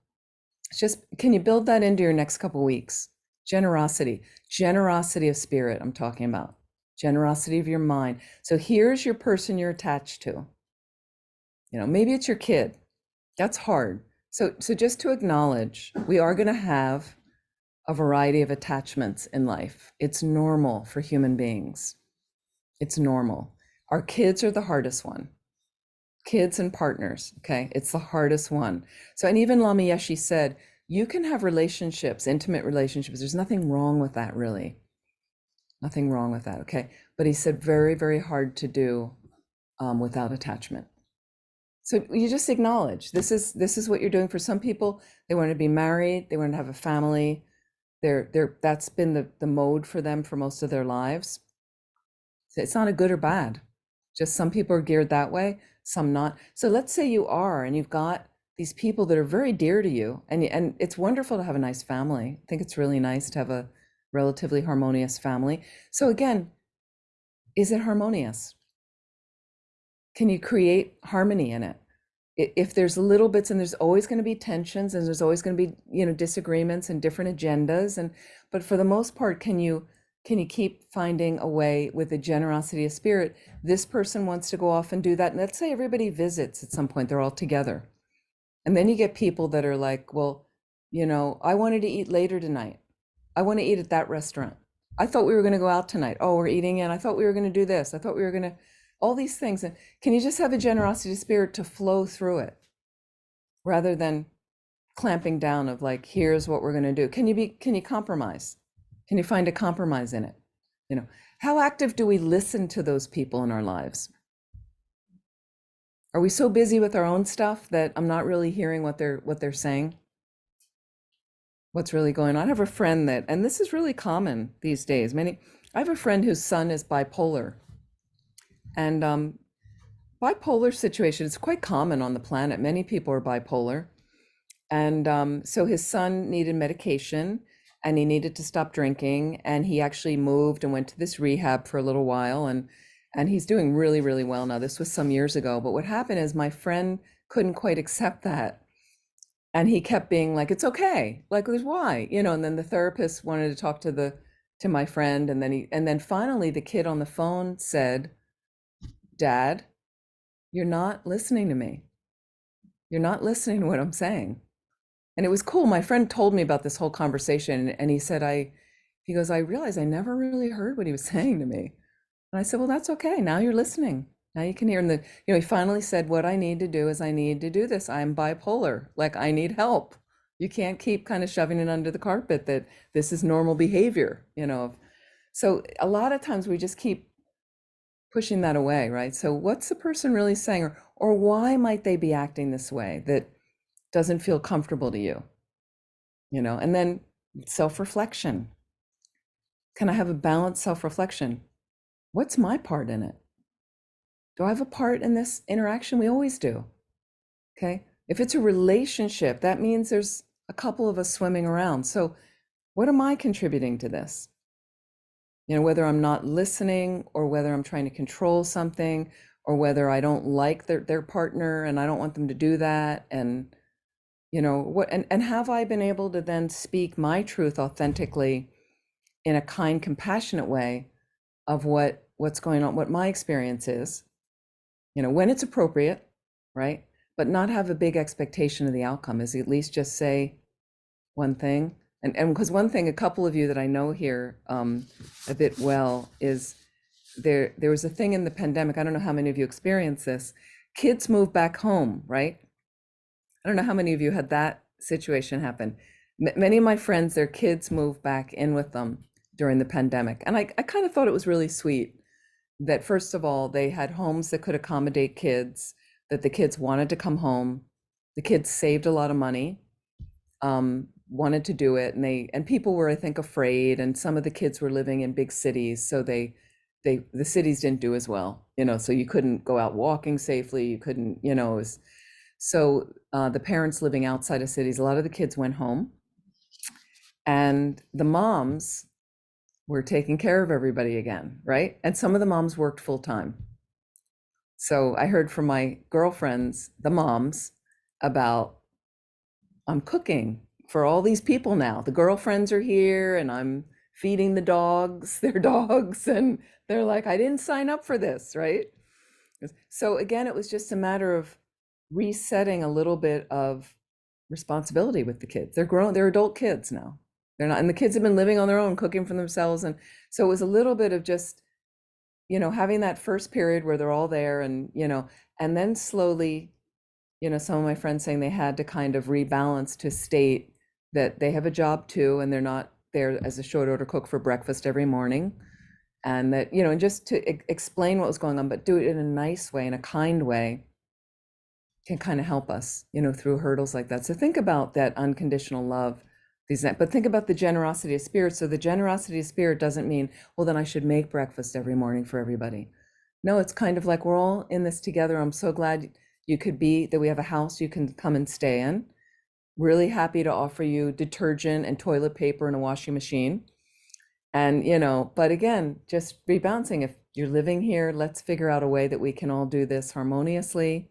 It's just, can you build that into your next couple weeks? Generosity of spirit, I'm talking about. Generosity of your mind. So here's your person you're attached to. You know, maybe it's your kid. That's hard. So just to acknowledge, we are going to have a variety of attachments in life. It's normal for human beings. It's normal. Our kids are the hardest one. Kids and partners, okay? It's the hardest one. So, and even Lama Yeshe said, you can have relationships, intimate relationships. There's nothing wrong with that, really. Nothing wrong with that, okay? But he said very, very hard to do without attachment. So you just acknowledge this is what you're doing. For some people, they want to be married, they want to have a family. That's been the mode for them for most of their lives. So it's not a good or bad. Just some people are geared that way, some not. So let's say you are, and you've got these people that are very dear to you, and it's wonderful to have a nice family. I think it's really nice to have a relatively harmonious family. So again, is it harmonious? Can you create harmony in it? If there's little bits, and there's always going to be tensions, and there's always going to be, you know, disagreements and different agendas, but for the most part, can you keep finding a way with the generosity of spirit? This person wants to go off and do that, and let's say everybody visits at some point, they're all together, and then you get people that are like, well, you know, I wanted to eat later tonight. I want to eat at that restaurant. I thought we were going to go out tonight. Oh, we're eating in. I thought we were going to do this. I thought we were going to, all these things. And can you just have a generosity of spirit to flow through it rather than clamping down of like, here's what we're going to do? Can you compromise? Can you find a compromise in it? You know, how active do we listen to those people in our lives? Are we so busy with our own stuff that I'm not really hearing what they're saying? What's really going on? I have a friend that, and this is really common these days. I have a friend whose son is bipolar, and bipolar situation is quite common on the planet. Many people are bipolar, and so his son needed medication, and he needed to stop drinking, and he actually moved and went to this rehab for a little while, and he's doing really, really well now. This was some years ago, but what happened is my friend couldn't quite accept that. And he kept being like, it's okay. Like, why? And then the therapist wanted to talk to my friend. And then finally the kid on the phone said, Dad, you're not listening to me. You're not listening to what I'm saying. And it was cool. My friend told me about this whole conversation, and he said, he goes, I realized I never really heard what he was saying to me. And I said, well, that's okay. Now you're listening. Now you can hear. And he finally said, what I need to do is I need to do this. I'm bipolar. Like, I need help. You can't keep kind of shoving it under the carpet that this is normal behavior. So a lot of times we just keep pushing that away, right? So what's the person really saying, or why might they be acting this way that doesn't feel comfortable to you? And then self-reflection. Can I have a balanced self-reflection? What's my part in it? Do I have a part in this interaction? We always do. Okay. If it's a relationship, that means there's a couple of us swimming around. So what am I contributing to this? Whether I'm not listening, or whether I'm trying to control something, or whether I don't like their partner and I don't want them to do that. And and have I been able to then speak my truth authentically in a kind, compassionate way of what's going on, what my experience is, when it's appropriate, right? But not have a big expectation of the outcome, is at least just say one thing. And because one thing, a couple of you that I know here a bit well, is there was a thing in the pandemic. I don't know how many of you experienced this. Kids move back home, right? I don't know how many of you had that situation happen. Many of my friends, their kids moved back in with them during the pandemic. And I kind of thought it was really sweet that, first of all, they had homes that could accommodate kids, that the kids wanted to come home. The kids saved a lot of money, wanted to do it. And people were, I think, afraid. And some of the kids were living in big cities. So the cities didn't do as well, so you couldn't go out walking safely. You couldn't, so the parents living outside of cities, a lot of the kids went home, and the moms were taking care of everybody again, right? And some of the moms worked full time. So I heard from my girlfriends, the moms, about, I'm cooking for all these people now. The girlfriends are here and I'm feeding the dogs, their dogs, and they're like, I didn't sign up for this, right? So again, it was just a matter of resetting a little bit of responsibility with the kids. They're adult kids now. They're not, and the kids have been living on their own, cooking for themselves. And so it was a little bit of just, having that first period where they're all there, and, and then slowly, some of my friends saying they had to kind of rebalance to state that they have a job too, and they're not there as a short order cook for breakfast every morning. And that, and just to explain what was going on, but do it in a nice way, in a kind way, can kind of help us, through hurdles like that. So think about that unconditional love, but think about the generosity of spirit. So the generosity of spirit doesn't mean, well, then I should make breakfast every morning for everybody. No, it's kind of like, we're all in this together. I'm so glad that we have a house you can come and stay in. Really happy to offer you detergent and toilet paper and a washing machine. And, but again, just rebalancing. If you're living here, let's figure out a way that we can all do this harmoniously.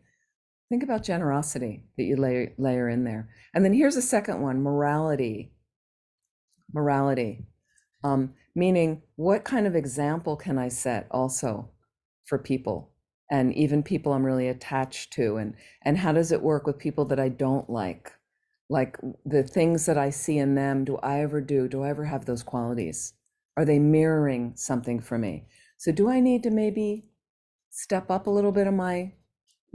Think about generosity that you layer in there. And then here's a second one, morality. Morality, meaning, what kind of example can I set also for people, and even people I'm really attached to, and how does it work with people that I don't like? Like, the things that I see in them, do I ever have those qualities? Are they mirroring something for me? So do I need to maybe step up a little bit of my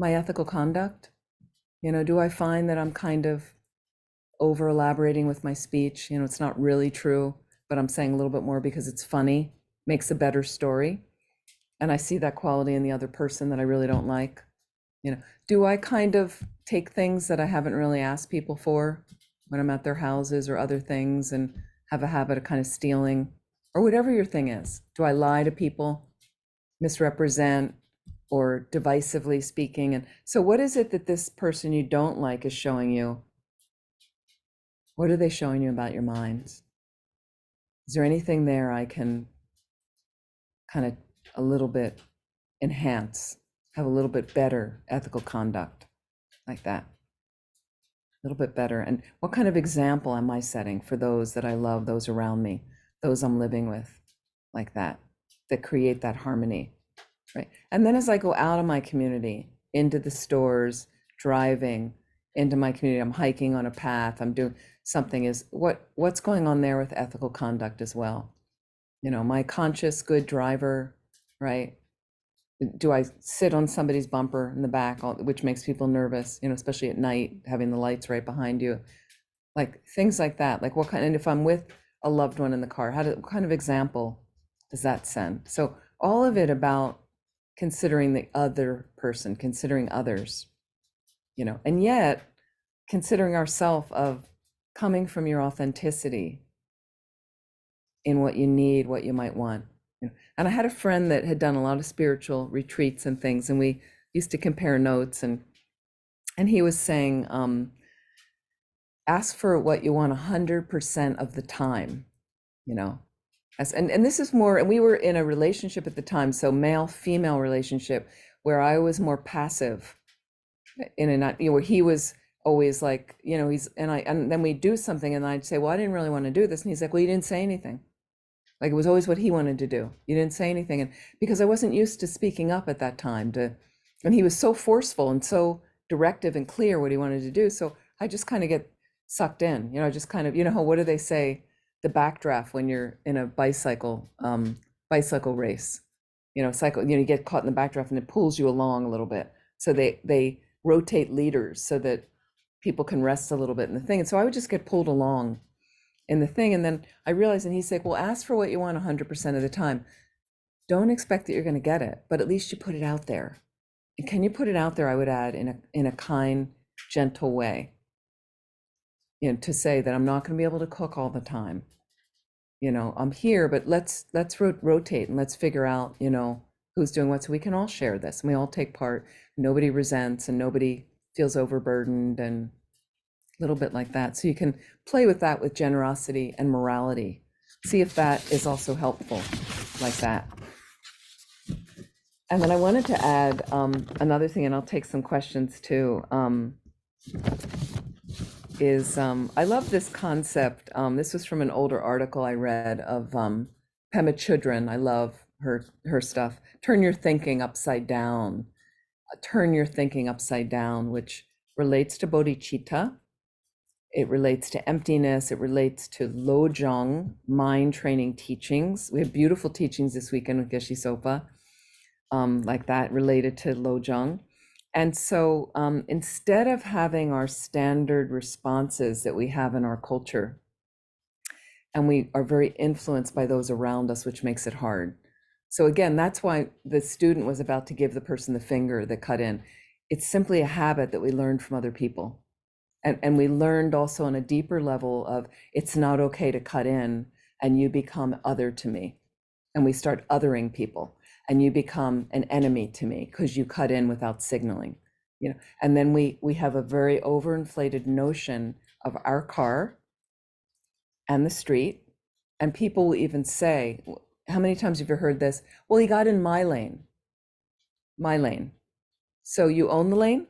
ethical conduct? Do I find that I'm kind of over elaborating with my speech? It's not really true, but I'm saying a little bit more because it's funny, makes a better story. And I see that quality in the other person that I really don't like. Do I kind of take things that I haven't really asked people for when I'm at their houses or other things, and have a habit of kind of stealing, or whatever your thing is? Do I lie to people, misrepresent, or divisively speaking? And so what is it that this person you don't like is showing you? What are they showing you about your minds? Is there anything there I can kind of a little bit enhance, have a little bit better ethical conduct, like that? little bit better. And what kind of example am I setting for those that I love, those around me, those I'm living with, like that create that harmony, right? And then as I go out of my community, into the stores, driving into my community, I'm hiking on a path, I'm doing something, is what's going on there with ethical conduct as well. You know, my conscious good driver, right? Do I sit on somebody's bumper in the back, which makes people nervous, you know, especially at night, having the lights right behind you, like things like that. Like what kind, and if I'm with a loved one in the car, what kind of example does that send? So all of it about considering the other person, considering others, you know, and yet considering ourselves of coming from your authenticity in what you need, what you might want. You know. And I had a friend that had done a lot of spiritual retreats and things, and we used to compare notes, and he was saying, ask for what you want 100% of the time, you know. And this is more, and we were in a relationship at the time, so male-female relationship, where I was more passive in a not, you know, where he was always like, you know, and then we'd do something and I'd say, well, I didn't really want to do this. And he's like, well, you didn't say anything. Like it was always what he wanted to do. You didn't say anything. And because I wasn't used to speaking up at that time and he was so forceful and so directive and clear what he wanted to do. So I just kind of get sucked in, you know, just kind of, you know, what do they say? The backdraft when you're in a bicycle race, you know, you get caught in the backdraft and it pulls you along a little bit. So they rotate leaders so that people can rest a little bit in the thing. And so I would just get pulled along in the thing. And then I realized, and he's like, well, ask for what you want 100% of the time. Don't expect that you're going to get it, but at least you put it out there. And can you put it out there, I would add, in a kind, gentle way, you know, to say that I'm not going to be able to cook all the time. You know, I'm here, but let's rotate and let's figure out, you know, who's doing what, so we can all share this and we all take part. Nobody resents and nobody feels overburdened, and a little bit like that. So you can play with that with generosity and morality. See if that is also helpful, like that. And then I wanted to add another thing, and I'll take some questions too. I love this concept. This was from an older article I read of Pema Chodron. I love her stuff. Turn your thinking upside down. Turn your thinking upside down, which relates to bodhicitta. It relates to emptiness. It relates to Lojong mind training teachings. We have beautiful teachings this weekend with Geshe Sopa, like that, related to Lojong. And so instead of having our standard responses that we have in our culture, and we are very influenced by those around us, which makes it hard. So again, that's why the student was about to give the person the finger that cut in. It's simply a habit that we learned from other people. And we learned also on a deeper level of, it's not okay to cut in and you become other to me. And we start othering people and you become an enemy to me because you cut in without signaling, you know. And then we have a very overinflated notion of our car and the street. And people will even say, how many times have you heard this? Well, he got in my lane. My lane. So you own the lane?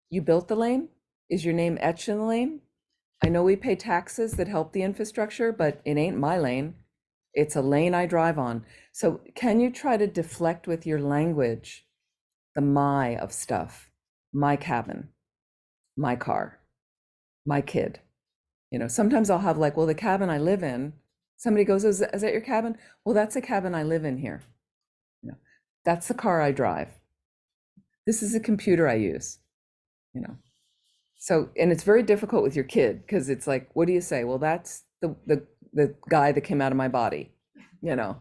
You built the lane? Is your name etched in the lane? I know we pay taxes that help the infrastructure, but it ain't my lane. It's a lane I drive on. So can you try to deflect with your language the my of stuff? My cabin, my car, my kid. You know, sometimes I'll have like, well, the cabin I live in, somebody goes, is that your cabin? Well, that's a cabin I live in here. You know, that's the car I drive. This is a computer I use, you know. So, and it's very difficult with your kid because it's like, what do you say? Well, that's the guy that came out of my body, you know.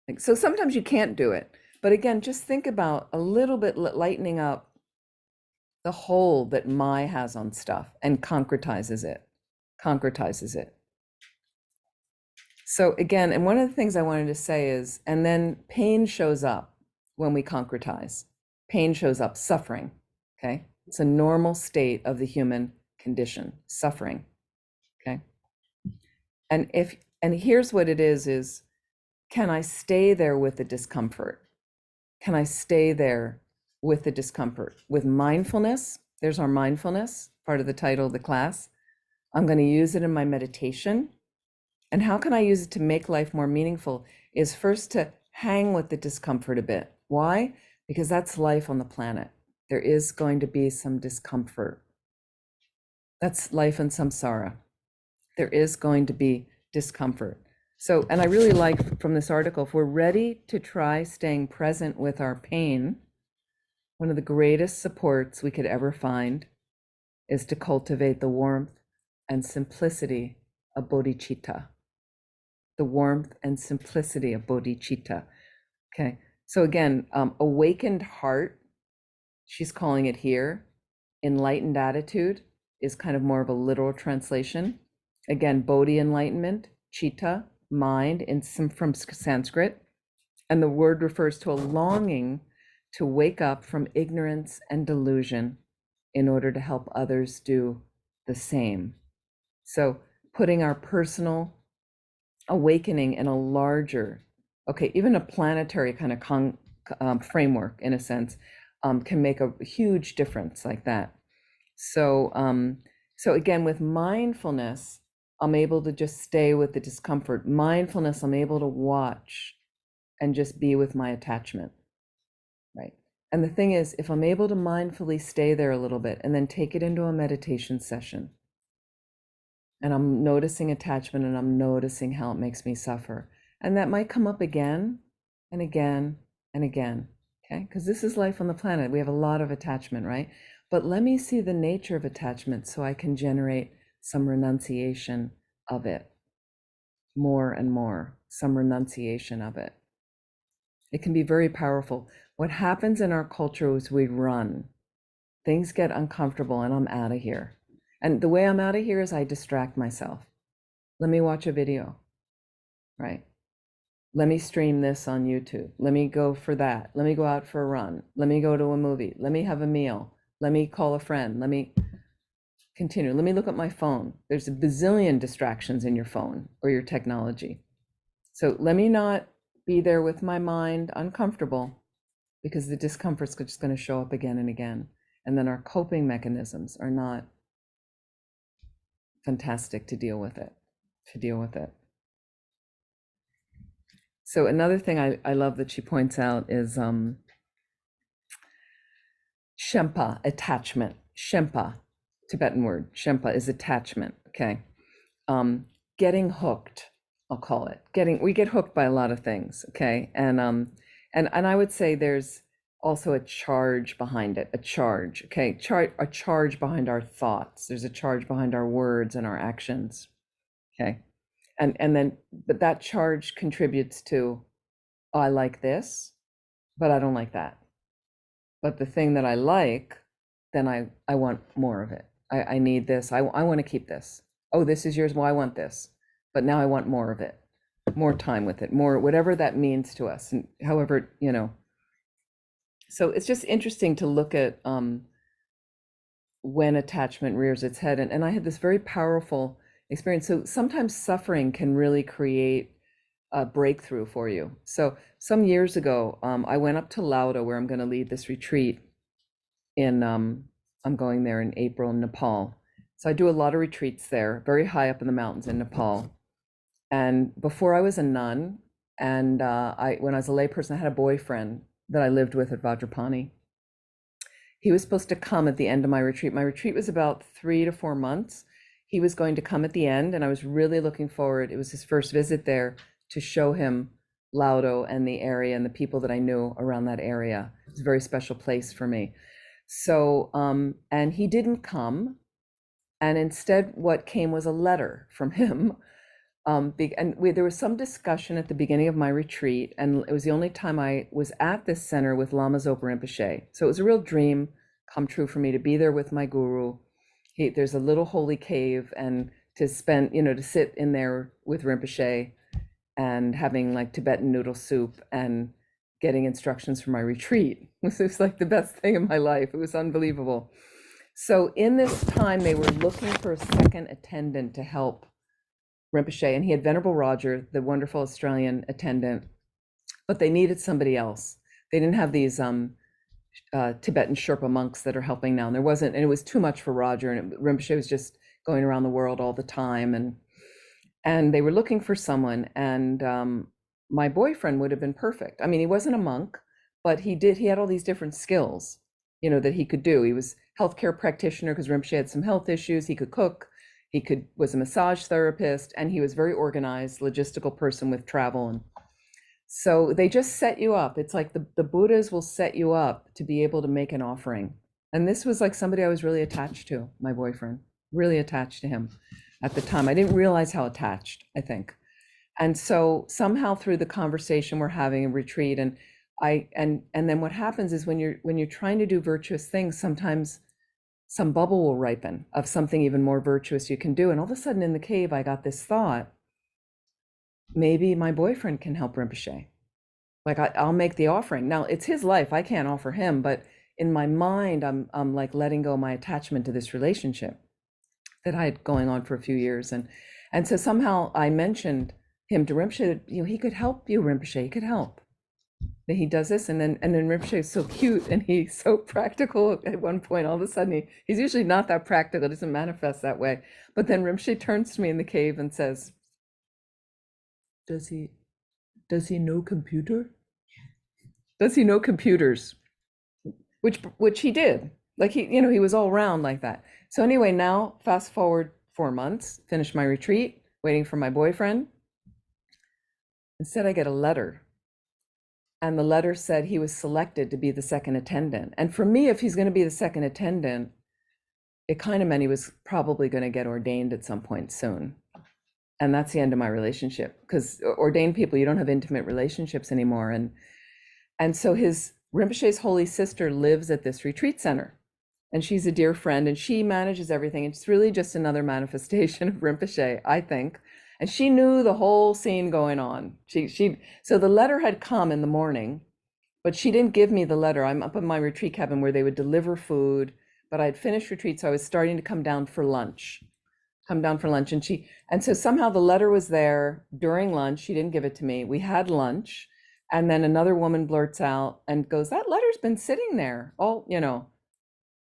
Like, so sometimes you can't do it. But again, just think about a little bit lightening up the hold that my has on stuff and concretizes it. So again, and one of the things I wanted to say is, and then pain shows up when we concretize. Pain shows up, suffering, okay? It's a normal state of the human condition, suffering, okay? And here's what it is, can I stay there with the discomfort? Can I stay there with the discomfort? With mindfulness, There's our mindfulness, part of the title of the class. I'm going to use it in my meditation. And how can I use it to make life more meaningful is first to hang with the discomfort a bit. Why? Because that's life on the planet. There is going to be some discomfort. That's life in samsara. There is going to be discomfort. So, and I really like from this article, if we're ready to try staying present with our pain, one of the greatest supports we could ever find is to cultivate the warmth and simplicity of bodhicitta. The warmth and simplicity of bodhicitta. Okay, so again, awakened heart, she's calling it here. Enlightened attitude is kind of more of a literal translation. Again, bodhi, enlightenment, chitta, mind, from Sanskrit. And the word refers to a longing to wake up from ignorance and delusion in order to help others do the same. So putting our personal awakening in a larger, okay, even a planetary kind of framework in a sense, can make a huge difference like that. So, so again, with mindfulness, I'm able to just stay with the discomfort. Mindfulness, I'm able to watch and just be with my attachment, right? And the thing is, if I'm able to mindfully stay there a little bit and then take it into a meditation session, and I'm noticing attachment and I'm noticing how it makes me suffer. And that might come up again and again and again, okay? Because this is life on the planet. We have a lot of attachment, right? But let me see the nature of attachment so I can generate some renunciation of it more and more, some renunciation of it. It can be very powerful. What happens in our culture is we run. Things get uncomfortable and I'm out of here. And the way I'm out of here is I distract myself. Let me watch a video, right? Let me stream this on YouTube. Let me go for that. Let me go out for a run. Let me go to a movie. Let me have a meal. Let me call a friend. Let me continue. Let me look at my phone. There's a bazillion distractions in your phone or your technology. So let me not be there with my mind uncomfortable, because the discomfort's just going to show up again and again. And then our coping mechanisms are not fantastic to deal with it. So another thing I love that she points out is shempa, attachment. Shempa, Tibetan word. Shempa is attachment. Okay. Getting hooked, I'll call it. We get hooked by a lot of things. Okay. And I would say there's also a charge behind it, a charge. Okay. A charge behind our thoughts. There's a charge behind our words and our actions. Okay. And then, but that charge contributes to, oh, I like this, but I don't like that. But the thing that I like, then I want more of it. I need this. I want to keep this. Oh, this is yours. Well, I want this, but now I want more of it, more time with it, more, whatever that means to us. And however, so it's just interesting to look at when attachment rears its head. And I had this very powerful experience. So sometimes suffering can really create a breakthrough for you. So some years ago, I went up to Lauda, where I'm going to lead this retreat in, I'm going there in April in Nepal. So I do a lot of retreats there, very high up in the mountains in Nepal. And before I was a nun, and when I was a layperson, I had a boyfriend that I lived with at Vajrapani. He was supposed to come at the end of my retreat. My retreat was about 3 to 4 months. He was going to come at the end, and I was really looking forward. It was his first visit there, to show him Laudo and the area and the people that I knew around that area. It's a very special place for me. So, and he didn't come. And instead what came was a letter from him. There was some discussion at the beginning of my retreat, and it was the only time I was at this center with Lama Zopa Rinpoche. So it was a real dream come true for me to be there with my guru. There's a little holy cave, and to spend, to sit in there with Rinpoche and having like Tibetan noodle soup and getting instructions for my retreat. It was like the best thing in my life. It was unbelievable. So in this time, they were looking for a second attendant to help Rinpoche, and he had Venerable Roger, the wonderful Australian attendant, but they needed somebody else. They didn't have these Tibetan Sherpa monks that are helping now. And there wasn't, and it was too much for Roger. And Rinpoche was just going around the world all the time. And they were looking for someone. And my boyfriend would have been perfect. I mean, he wasn't a monk, but he had all these different skills, that he could do. He was healthcare practitioner because Rinpoche had some health issues. He could cook. Was a massage therapist, and he was very organized, logistical person with travel. And so they just set you up. It's like the Buddhas will set you up to be able to make an offering. And this was like somebody I was really attached to, my boyfriend, really attached to him at the time. I didn't realize how attached, I think. And so somehow through the conversation we're having a retreat, and then what happens is when you're trying to do virtuous things, sometimes some bubble will ripen of something even more virtuous you can do. And all of a sudden in the cave, I got this thought, maybe my boyfriend can help Rinpoche. Like I'll make the offering. Now it's his life. I can't offer him, but in my mind, I'm like letting go my attachment to this relationship that I had going on for a few years. And so somehow I mentioned him to Rinpoche that, he could help you, Rinpoche, he could help. That he does this, and then Rinpoche is so cute and he's so practical. At one point, all of a sudden, he's usually not that practical, doesn't manifest that way. But then Rinpoche turns to me in the cave and says, "Does he know computer? Does he know computers?" Which he did. Like he was all around like that. So anyway, now fast forward 4 months, finished my retreat, waiting for my boyfriend. Instead, I get a letter. And the letter said he was selected to be the second attendant. And for me, if he's going to be the second attendant, it kind of meant he was probably going to get ordained at some point soon. And that's the end of my relationship, because ordained people, you don't have intimate relationships anymore. And so Rinpoche's holy sister lives at this retreat center, and she's a dear friend, and she manages everything. It's really just another manifestation of Rinpoche, I think. And she knew the whole scene going on. So the letter had come in the morning, but she didn't give me the letter. I'm up in my retreat cabin where they would deliver food, but I had finished retreat, so I was starting to come down for lunch. And so somehow the letter was there during lunch. She didn't give it to me. We had lunch, and then another woman blurts out and goes, "That letter's been sitting there."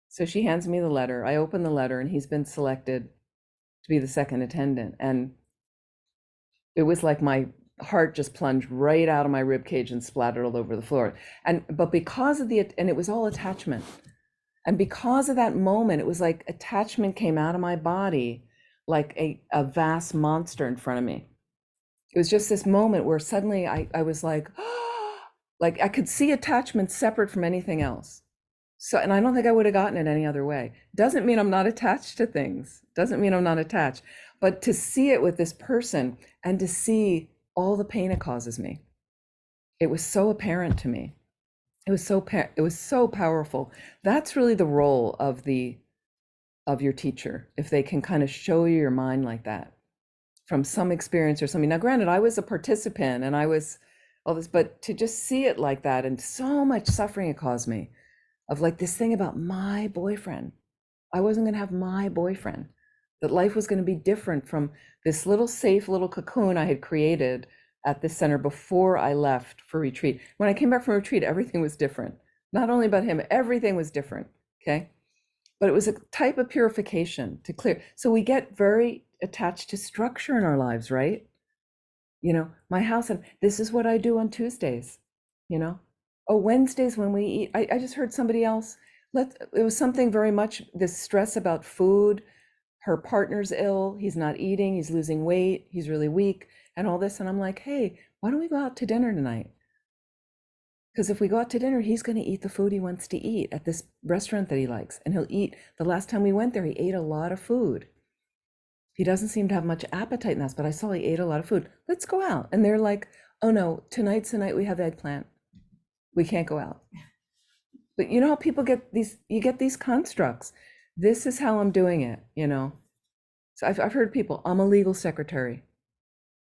So she hands me the letter. I open the letter, and he's been selected to be the second attendant. And it was like my heart just plunged right out of my rib cage and splattered all over the floor. But because of and it was all attachment. And because of that moment, it was like attachment came out of my body like a vast monster in front of me. It was just this moment where suddenly I was like, like I could see attachment separate from anything else. So, and I don't think I would have gotten it any other way. Doesn't mean I'm not attached to things. Doesn't mean I'm not attached. But to see it with this person and to see all the pain it causes me, it was so apparent to me. It was so powerful. That's really the role of your teacher, if they can kind of show you your mind like that from some experience or something. Now, granted, I was a participant and I was all this, but to just see it like that and so much suffering it caused me, of like this thing about my boyfriend. I wasn't going to have my boyfriend, that life was going to be different from this little safe little cocoon I had created at this center before I left for retreat. When I came back from retreat, everything was different. Not only about him, everything was different. Okay. But it was a type of purification to clear. So we get very attached to structure in our lives, right? My house, and this is what I do on Tuesdays, Oh, Wednesdays when we eat. I just heard somebody else, it was something very much this stress about food. Her partner's ill, he's not eating, he's losing weight, he's really weak, and all this. And I'm like, hey, why don't we go out to dinner tonight? Because if we go out to dinner, he's going to eat the food he wants to eat at this restaurant that he likes. And he'll eat. The last time we went there, he ate a lot of food. He doesn't seem to have much appetite in this, but I saw he ate a lot of food. Let's go out. And they're like, oh no, tonight's the night we have eggplant. We can't go out. But you know how people get you get these constructs. This is how I'm doing it, So I've heard people, I'm a legal secretary.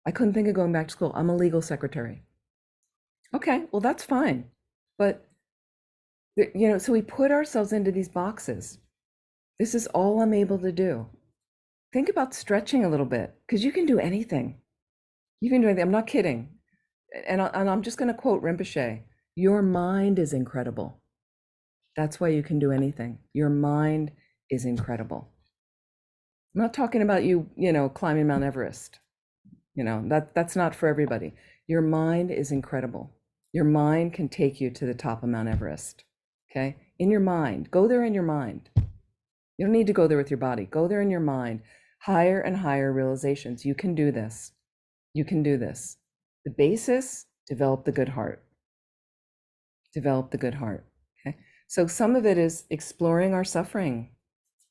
I couldn't think of going back to school. I'm a legal secretary. Okay, well, that's fine. But, so we put ourselves into these boxes. This is all I'm able to do. Think about stretching a little bit, because you can do anything. You can do anything. I'm not kidding. And I'm just going to quote Rinpoche. Your mind is incredible. That's why you can do anything. Your mind is incredible. I'm not talking about you, climbing Mount Everest. That's not for everybody. Your mind is incredible. Your mind can take you to the top of Mount Everest. Okay? In your mind. Go there in your mind. You don't need to go there with your body. Go there in your mind. Higher and higher realizations. You can do this. You can do this. The basis, develop the good heart. Develop the good heart. Okay? So some of it is exploring our suffering,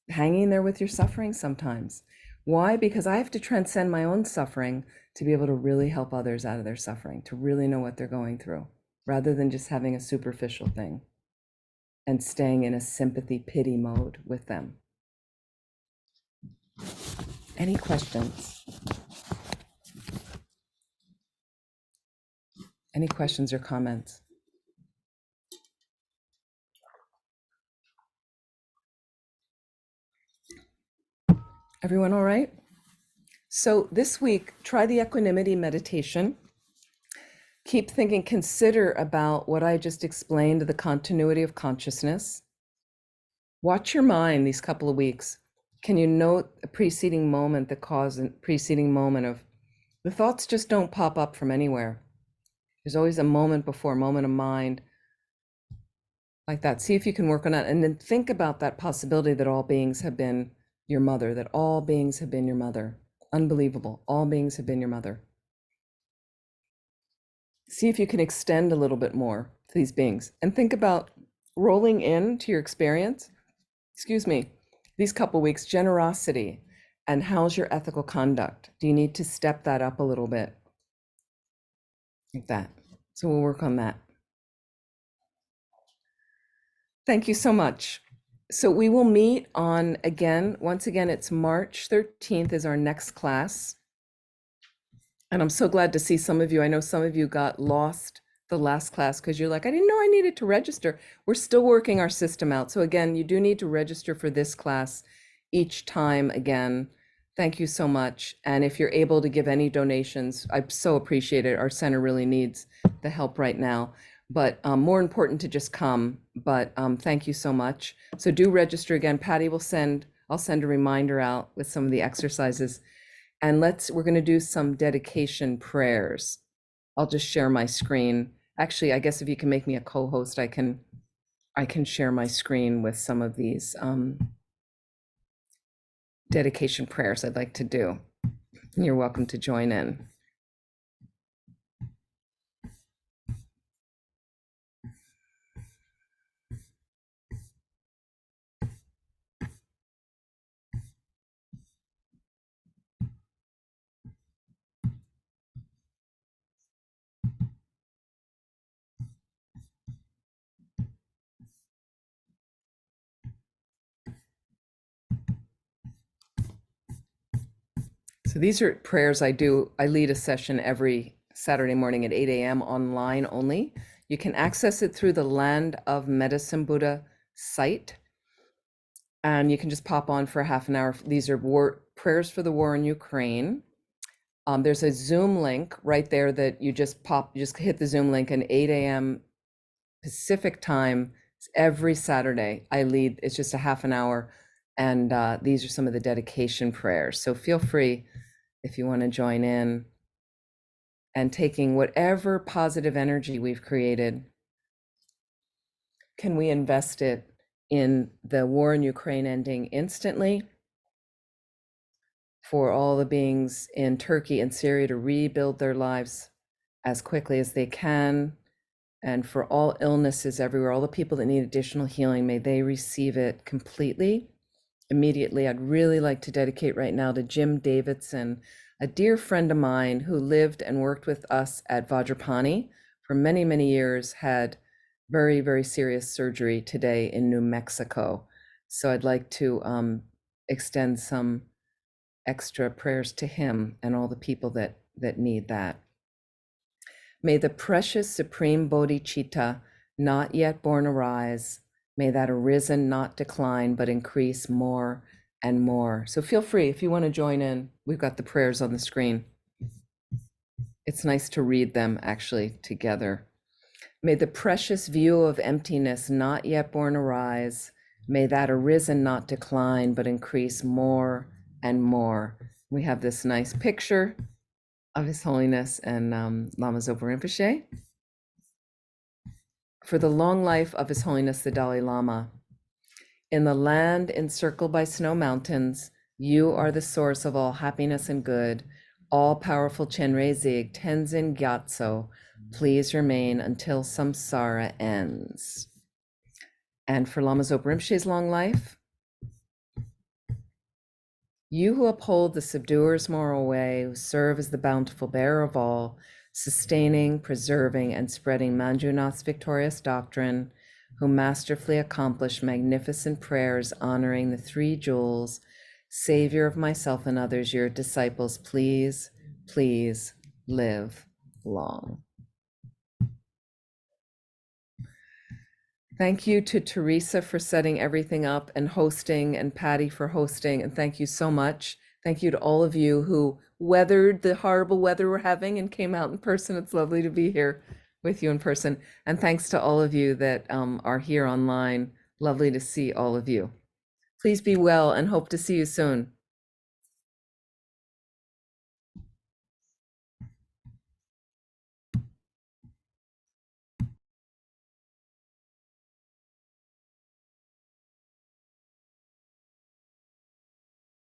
hanging there with your suffering sometimes. Why? Because I have to transcend my own suffering to be able to really help others out of their suffering, to really know what they're going through, rather than just having a superficial thing and staying in a sympathy pity mode with them. Any questions? Any questions or comments? Everyone all right? So this week, try the equanimity meditation. Keep thinking, consider about what I just explained, the continuity of consciousness. Watch your mind these couple of weeks. Can you note a preceding moment that caused a preceding moment of the thoughts just don't pop up from anywhere. There's always a moment before, moment of mind like that. See if you can work on that. And then think about that possibility that all beings have been your mother, that all beings have been your mother. Unbelievable. All beings have been your mother. See if you can extend a little bit more to these beings and think about rolling into your experience, these couple weeks, generosity and how's your ethical conduct? Do you need to step that up a little bit? Like that. So we'll work on that. Thank you so much. So we will meet on, once again, it's March 13th is our next class. And I'm so glad to see some of you. I know some of you got lost the last class because you're like, I didn't know I needed to register. We're still working our system out. So again, you do need to register for this class each time again. Thank you so much. And if you're able to give any donations, I so appreciate it. Our center really needs the help right now. But more important to just come. But thank you so much. So do register again. Patty will I'll send a reminder out with some of the exercises. And we're going to do some dedication prayers. I'll just share my screen. Actually, I guess if you can make me a co-host, I can share my screen with some of these dedication prayers I'd like to do. You're welcome to join in. So these are prayers I do. I lead a session every Saturday morning at 8 a.m. online only. You can access it through the Land of Medicine Buddha site. And you can just pop on for a half an hour. These are prayers for the war in Ukraine. There's a Zoom link right there that you just hit the Zoom link, and 8 a.m. Pacific time every Saturday. I lead, it's just a half an hour. And these are some of the dedication prayers. So feel free if you want to join in and taking whatever positive energy we've created. Can we invest it in the war in Ukraine ending instantly? For all the beings in Turkey and Syria to rebuild their lives as quickly as they can. And for all illnesses everywhere, all the people that need additional healing, may they receive it completely. Immediately, I'd really like to dedicate right now to Jim Davidson, a dear friend of mine who lived and worked with us at Vajrapani for many, many years, had very, very serious surgery today in New Mexico. So I'd like to extend some extra prayers to him and all the people that need that. May the precious supreme bodhicitta not yet born arise. May that arisen not decline, but increase more and more. So feel free if you want to join in. We've got the prayers on the screen. It's nice to read them actually together. May the precious view of emptiness not yet born arise. May that arisen not decline, but increase more and more. We have this nice picture of His Holiness and Lama Zopa Rinpoche. For the long life of His Holiness the Dalai Lama. In the land encircled by snow mountains, you are the source of all happiness and good. All-powerful Chenrezig Tenzin Gyatso, please remain until samsara ends. And for Lama Zopa Rinpoche's long life, you who uphold the subduer's moral way, who serve as the bountiful bearer of all, sustaining, preserving, and spreading Manjunath's victorious doctrine, who masterfully accomplish magnificent prayers honoring the three jewels, Savior of myself and others, your disciples, please, please live long. Thank you to Teresa for setting everything up and hosting, and Patty for hosting, and thank you so much. Thank you to all of you who weathered the horrible weather we're having and came out in person. It's lovely to be here with you in person. And thanks to all of you that are here online. Lovely to see all of you. Please be well and hope to see you soon.